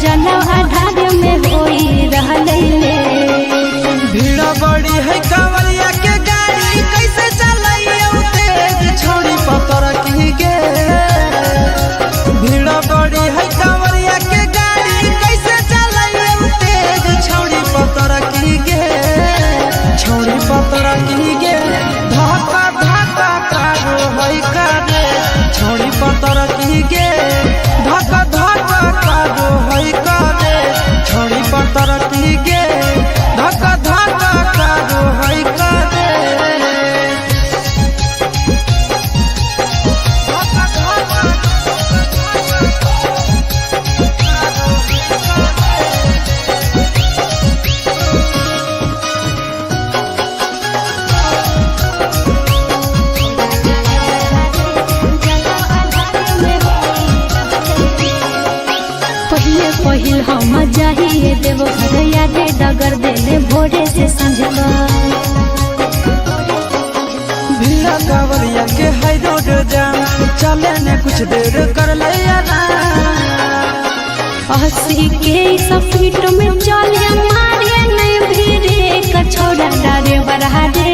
जलवा ढारे में कोई रहले ले। भीड़ बड़ी है कांवरिया के गाड़ी कैसे चलाइए तेज छोड़ी पतर की गे भीड़ बड़ी है कांवरिया के गाड़ी कैसे चलाइए तेज छोड़ी पतर की गे छोड़ी पतर की गे धक्का धक्का कारो है करे छोड़ी पतर की गे धक्का धक्का कारो है करे छोड़ी पतर की गे धक्का धक्का कारो है करे पहिल हम जाइए देव घर यादे डगर देले भोरे से संझका भीड़ा कांवरिया के हाई रोड जाम चले ने कुछ देर कर लिया ना 80 के स्पीड में चले मारे नहीं भीड़े कछोड़ा डरे बरहा रे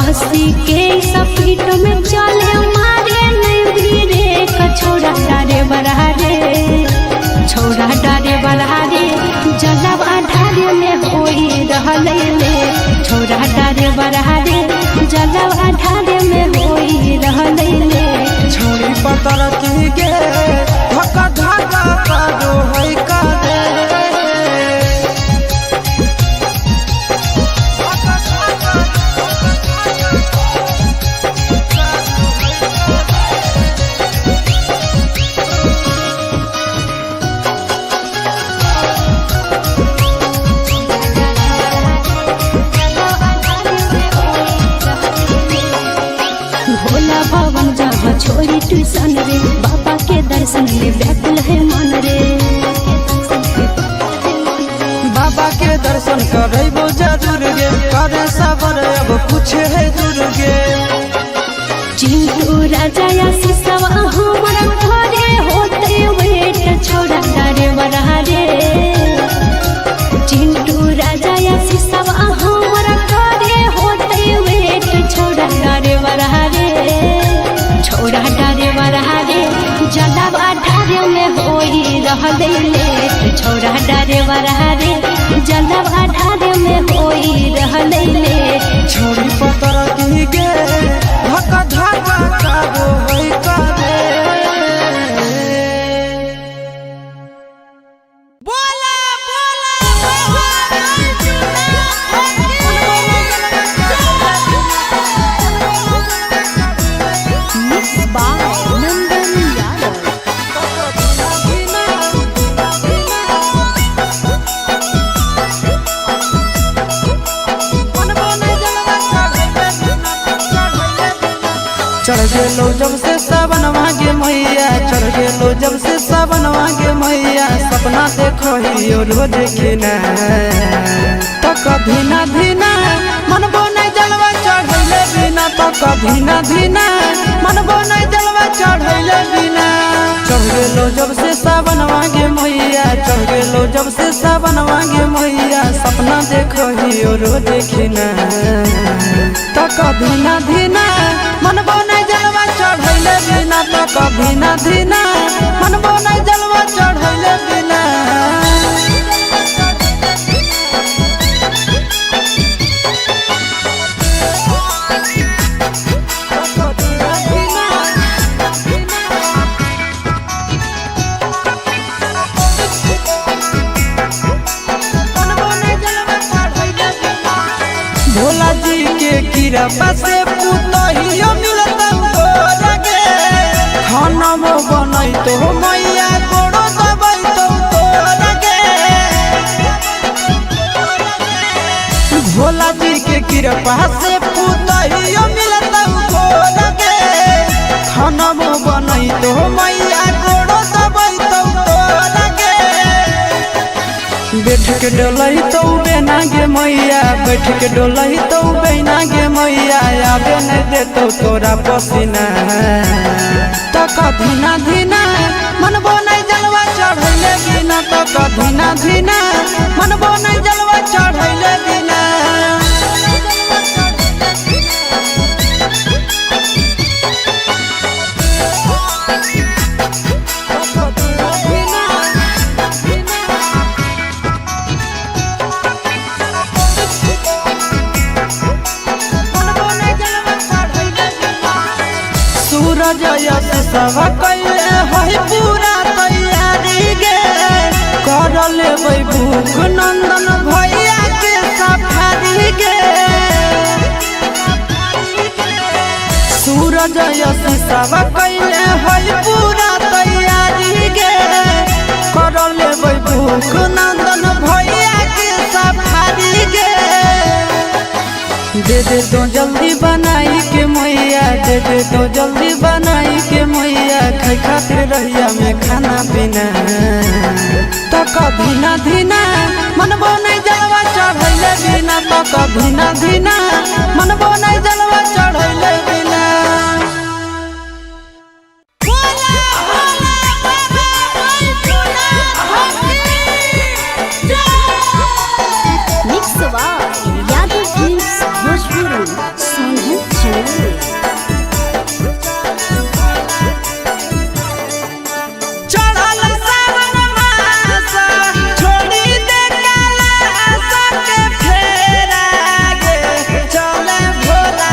80 के स्पीड में चले मारे नहीं भीड़े कछोड़ा डरे बरहा रे छोड़ा डरे बरहा रे जलवा ढारे में कोई रहले ले छोड़ा डरे बरहा रे जलवा ढारे में कोई रहले ले छोड़ी पतर की गे धक्का धक्का कारो है करे भोला भवन जहाँ छोड़ी ट्यूशन रे बाबा के दर्शन में व्याकुल है मन रे बाबा के दर्शन करबो जरूर गे करे सबर अब कुछ है दूर गे चिंटू राजा या सिसवा हमारा घरे होते वेट छोड़ा डरे बरहा रे चिंटू राजा या सिसवा हमारा घरे होते रहले लेट छोड़ा ड्राइवर रे जलवा ढारे में होई रहले लेट छोड़ी पतर की गे धक्का धक्का काबो होई काबे बोला बोला मिक्स बाय नंदन यादव। चढ़ गेलो जब से सावन मांगे मैया चढ़ गेलो जब से सावन मांगे मैया सपना देखो ही रोज खिना तो कभी ना धीना मन बोने जलवा चढ़ैले बिना तो कभी ना धीना मन बोने जलवा चढ़ैले बिना चढ़ गेलो जब से सावन मांगे मैया चढ़ गेलो जब से सावन मांगे मैया सपना देखो ही रोज खिना तो कभी ना धीना मन बोने जलवा चढ़ैले बिना तो कभी ना धीना मन बोने जलवा चढ़ैले बिना भोला जी के कीड़ा से पुतहियो मिलत हो लगे खाना में बनई तो मैया गोड़ो दबई तो लगे भोला जी के कीड़ा से पुतहियो मिलत हो लगे खाना में बनई तो मैया गोड़ो दबई तो लगे बैठ के डोलही तो बेना गे मैया बैठ के डोलही तो बेना गे मैया आबे नहीं देतो तोरा पसीना तो कभी ना धीना मन बोने जलवा चढ़ैले बिना तो कभी ना धीना मन बोने जलवा चढ़ैले बिना सूरज यश सब कैले है पूरा तैयारी गे कर लेबै भूख नंदन भैया के सफारी गे सूरज यश सब कैले है पूरा तैयारी गे कर लेबै भूख नंदन भैया के सफारी गे दे दे तो जल्दी बनाई के मैया दे दे तो जल्दी बनाई के मैया खाई खातिर रहिया में खाना पीना तो कभी ना धीना मन बोने जलवा चढ़ैले बिना तो कभी ना धीना मन बोने जलवा चढ़ैले बिना mix by Yadav films Bhojpuri Sonu Chaudhary. चढ़ल सावन मास छोड़ी दे काला के फेरा गे चले भोला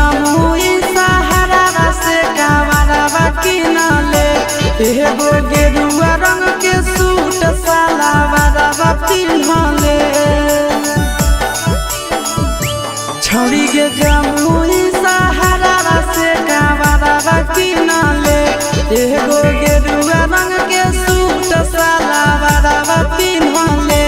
जमुई सहारा से कावरवा किनले एगो गेरुआ रंग के सूट सलवारवा पिन्हले छड़ी के जमुई सहारा से कावरवा किनले एगो गेरुआ रंग के सूट सलवारवा पिन्हले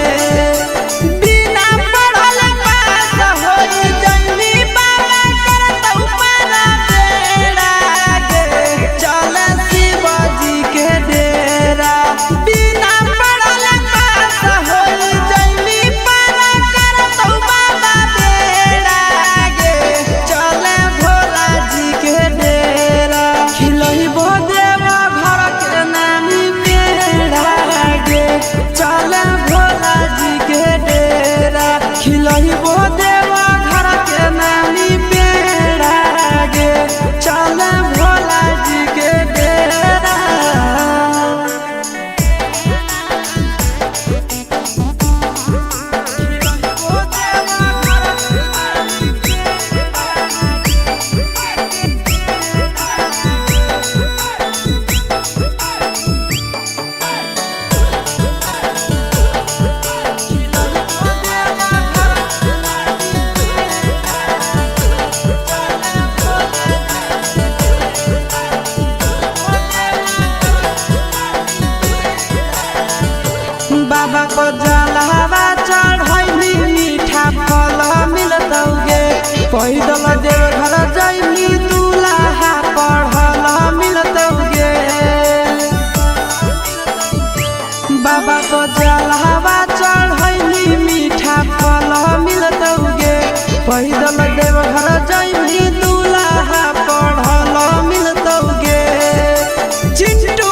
बाबा को जलवा चढ़ैली मीठा फल मिलतौगे पैदल देव घर जैली दूल्हा पढ़ल मिलतौगे बाबा को जलवा चढ़ैली मीठा फल मिलतौगे पैदल देव घर जैली दूल्हा पढ़ल मिलतौगे चिंटू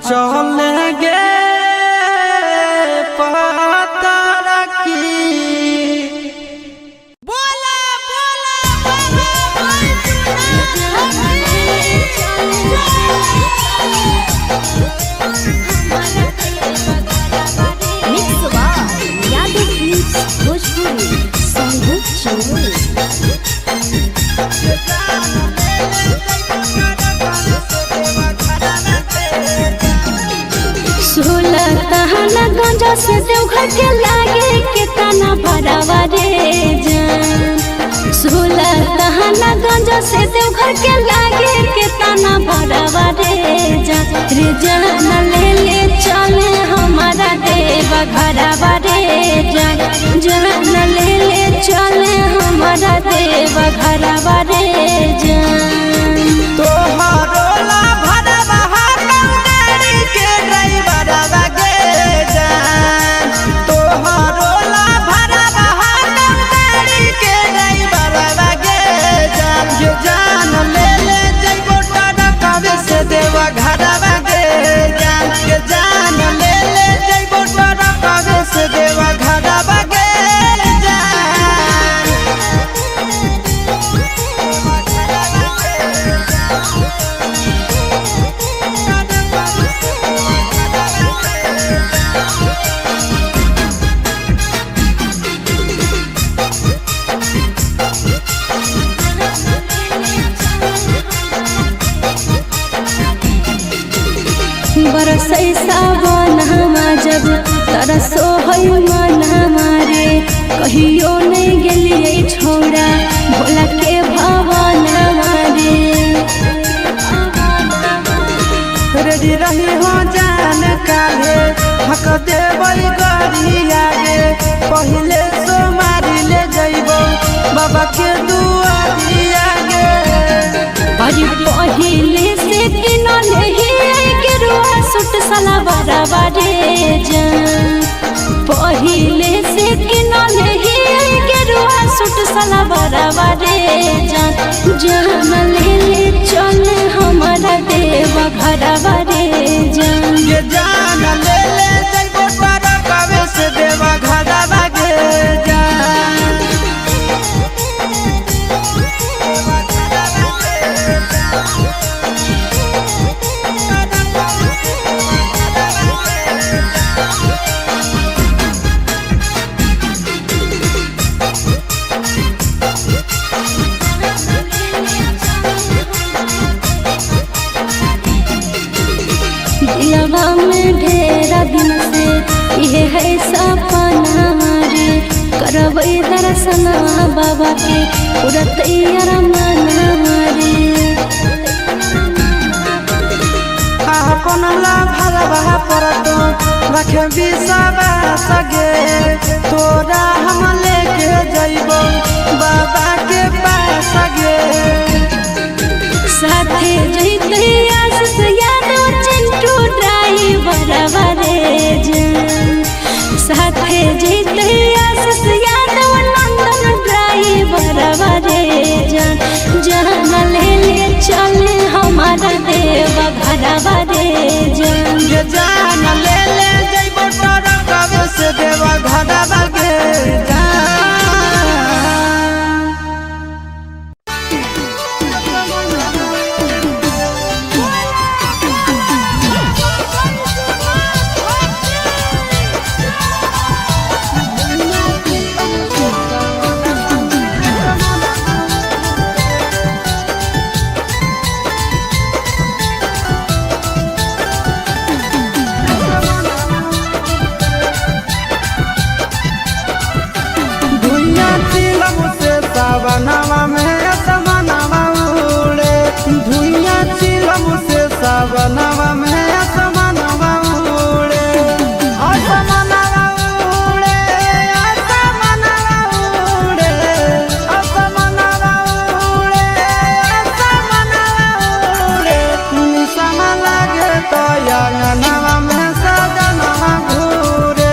चले गे पता की बोला mix by Yadav films Bhojpuri संगीत चौबीस 16 तहना गंजा से देवघर के लागे के तना भरावा रे जान 16 तहना गंजा से देवघर के लागे के तना भरावा रे जान ले ले चले हमारा देव घरवा रे जान ले ले चले हमारा देव घरवा रे जान तोहरो ला भरवा गाड़ी के ड्राइवर गे जान तोहरो ला भरवा गाड़ी के ड्राइवर गे जान ले ले जइबो टरकावे से देवा घरवा गे जान ले ले जइबो टरकावे से देवा घरवा गे बरसै सावन हमा जब तरसो है मन हमारे कहियो नहीं गेलिए छोड़ा भोला के भवन हमारे रेडी रही हो जान काले हक देवई गरिया गे पहिले सोमारी ले जइबो बाबा के दुआरिया गे पहिले से किनले ही के रुआ सूट सलवारवा रे जान पहिले से किनले ही गेरुआ सूट सलवारवा रे जान जान ले ले चल हमारा देवा घरवा रे जान ये जान ले ले जइबो तारा कावे से देवा घरवा गे जान दिलवा में ढेरा दिन से ये है सपना रे करबै दर्शना बाबा के पूरा तैयार मना रे अपन ला भरवा परतो रखे बिसावा सगे तोरा हम लेके जइबो बाबा के पास गे साथे जइते आस यादव चिंटू ड्राइवर रे जान साथे जइते आस यादव नंदन ड्राइवर रे जान जान ले ले चल हमारा देवा घरवा रे जान ये जान ले ले जइबो तारा कावे से देवा घरवा गे जान सावनवा में असमनवा उड़े धुइया चिलम से सावनवा में असमनवा उड़े असमनवा उड़े असमनवा उड़े असमनवा उड़े असमनवा उड़े निसम लागे तो अंगनवा में सजनवा घूरे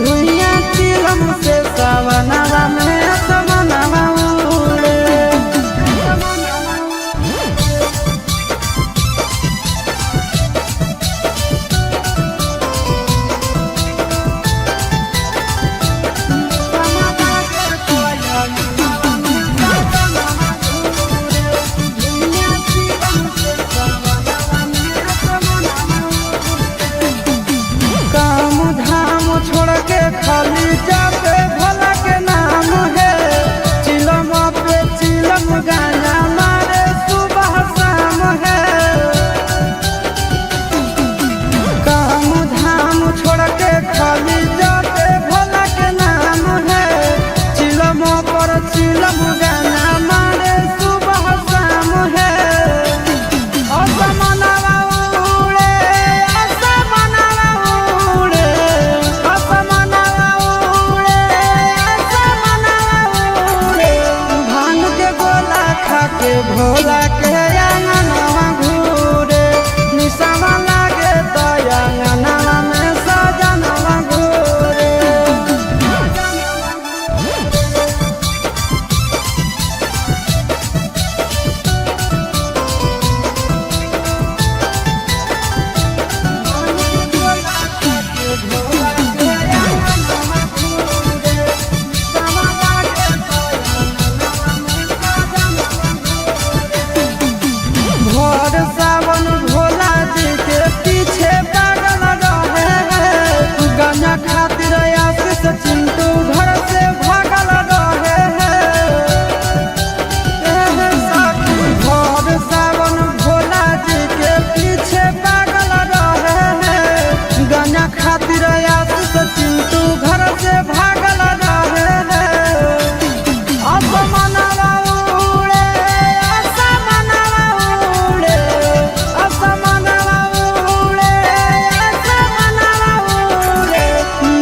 धुइया चिलम से सावनवा में असमनवा छोड़ के खाली जाते भला के नाम है चिलम पे चिलम गाना मारे सुबह शाम है काम धाम छोड़ के खाली जाते भला के नाम है चिलम पर चिलम गाना मारे सुबह शाम है असमनवा उड़े असमनवा उड़े भांग के गोला खा के भोला के अंगनवा घूरे निशावा लागे तो अंगनवा में सजनवा घूरे भोर सावन भोला जी के पीछे पागल रहे हैं गाना खातिर आशीष चिंटू घर से भागल रहे हैं भोर सावन भोला जी के पीछे पागल रहे हैं गाना खातिर आशीष चिंटू घर से भागल रहे हैं असमनवा उड़े असमनवा उड़े असमनवा उड़े असमनवा उड़े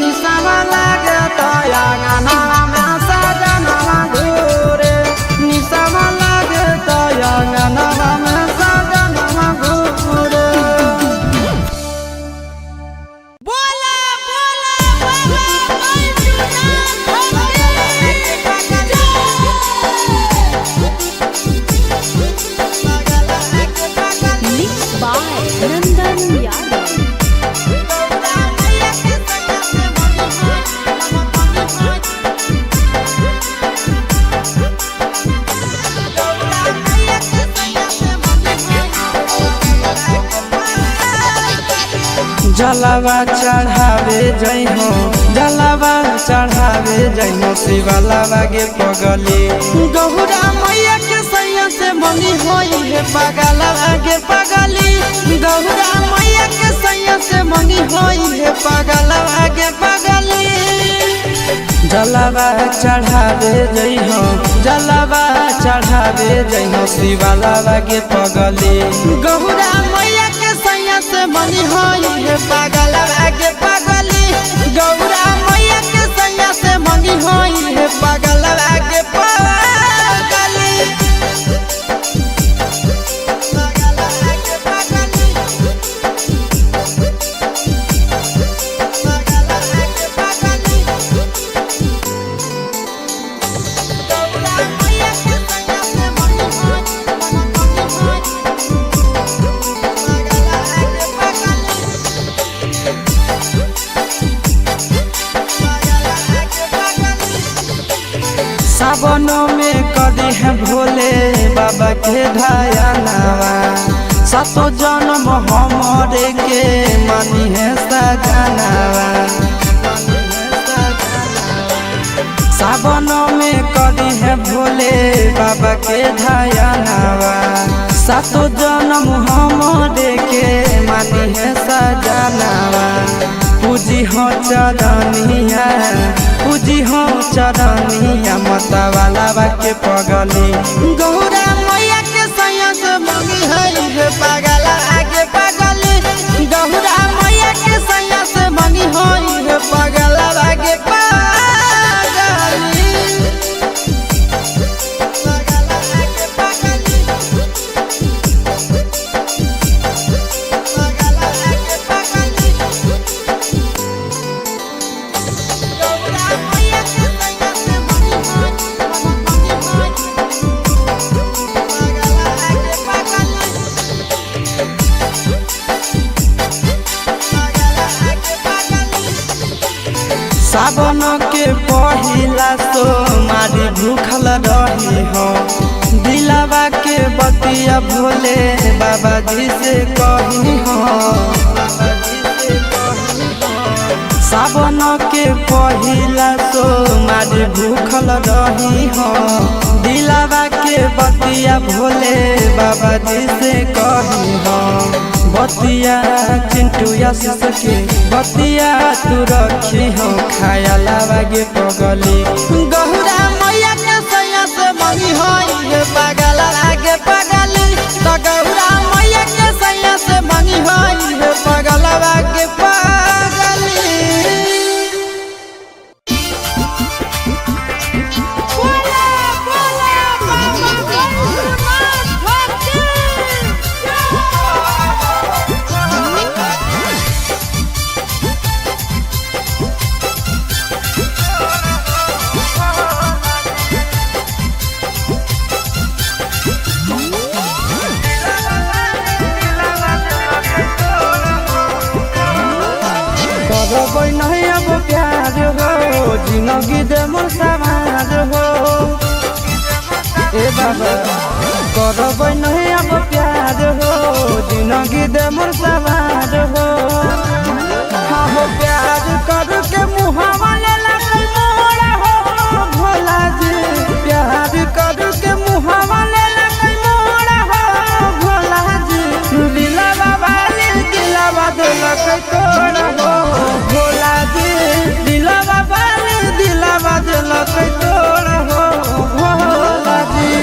निशावा लागे तो अंगनवा में सजनवा घूरे निशावा लागे तो अंगनवा में सजनवा घूरे जलावा चढ़ावे जइहो जलावा चढ़ावे जइहो शिवलावा गे पगली गौरा मैया के सैया से मंगी होई है पगलवा गे पगली गौरा मैया के सैया से मंगी होई है पगलवा गे पगली जलावा चढ़ावे जइहो जलावा चढ़ावे जइहो शिवलावा गे पगली गौरा मैया के सैया से मंगी होई है पगलवा गे पगली गौरा मैया के सैया से मंगी होई है पगलवा गे पगली सावनों में कदी है भोले बाबा के ढायानावा सातो जन्म हमरे के मानी है सजनावा सावनों में कदी है भोले बाबा के ढायानावा सातो जन्म हमरे के मानी है सजनावा पूजी हो चरनिया पूजी हो चरनिया मतवाला के पगली गौरा मैया के सैया से मंगी है पगला आगे पगली गौरा मैया के सैया से मंगी है पगला आगे पगली सावन के पहिला सोमारी भूखल रही हो दिलावा के बतिया भोले बाबा जी से कही हो सावन के पहिला सोमारी भूखल रही हो दिलावा के बतिया भोले बाबा जी से कही हो बतिया चिंटू आशीष के बतिया तू रखी हो खाया लावा गे पगली गौरा मैया के सैया से मंगी होई है पगला आगे पगली तो गौरा मैया के सैया से मंगी होई है पगला आगे पगली नहीं अब प्यार हो जिंदगी दे मोर समाज हो ए बाबा करब नहीं अब प्यार हो जिंदगी दे मोर समाज हो हाँ हो प्यार कर के मुहावा ले लगे मोरा हो भोला जी प्यार कर के मुहावा ले लगे मोरा हो भोला जी दिला बाबा दिला बादल तोड़ा हो भोला जी दिला बाबा दिला बादल तोड़ा हो भोला जी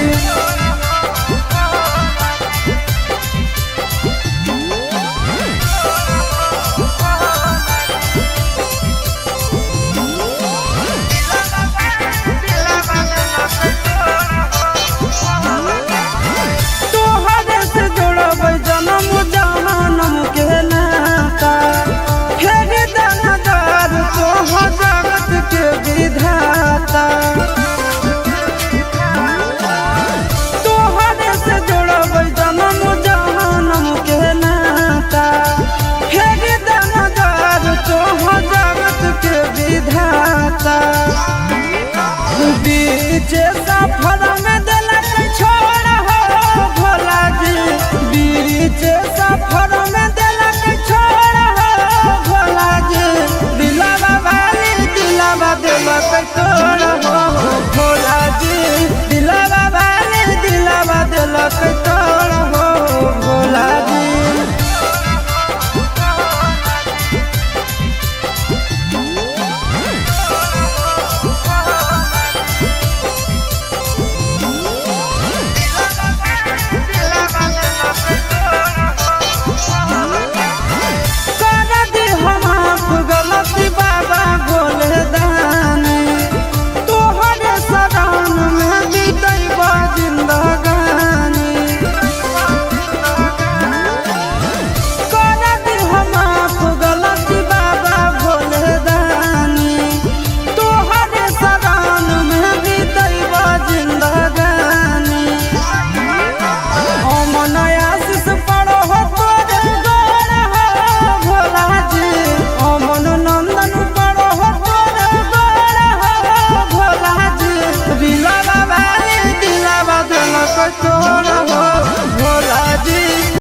कटोरा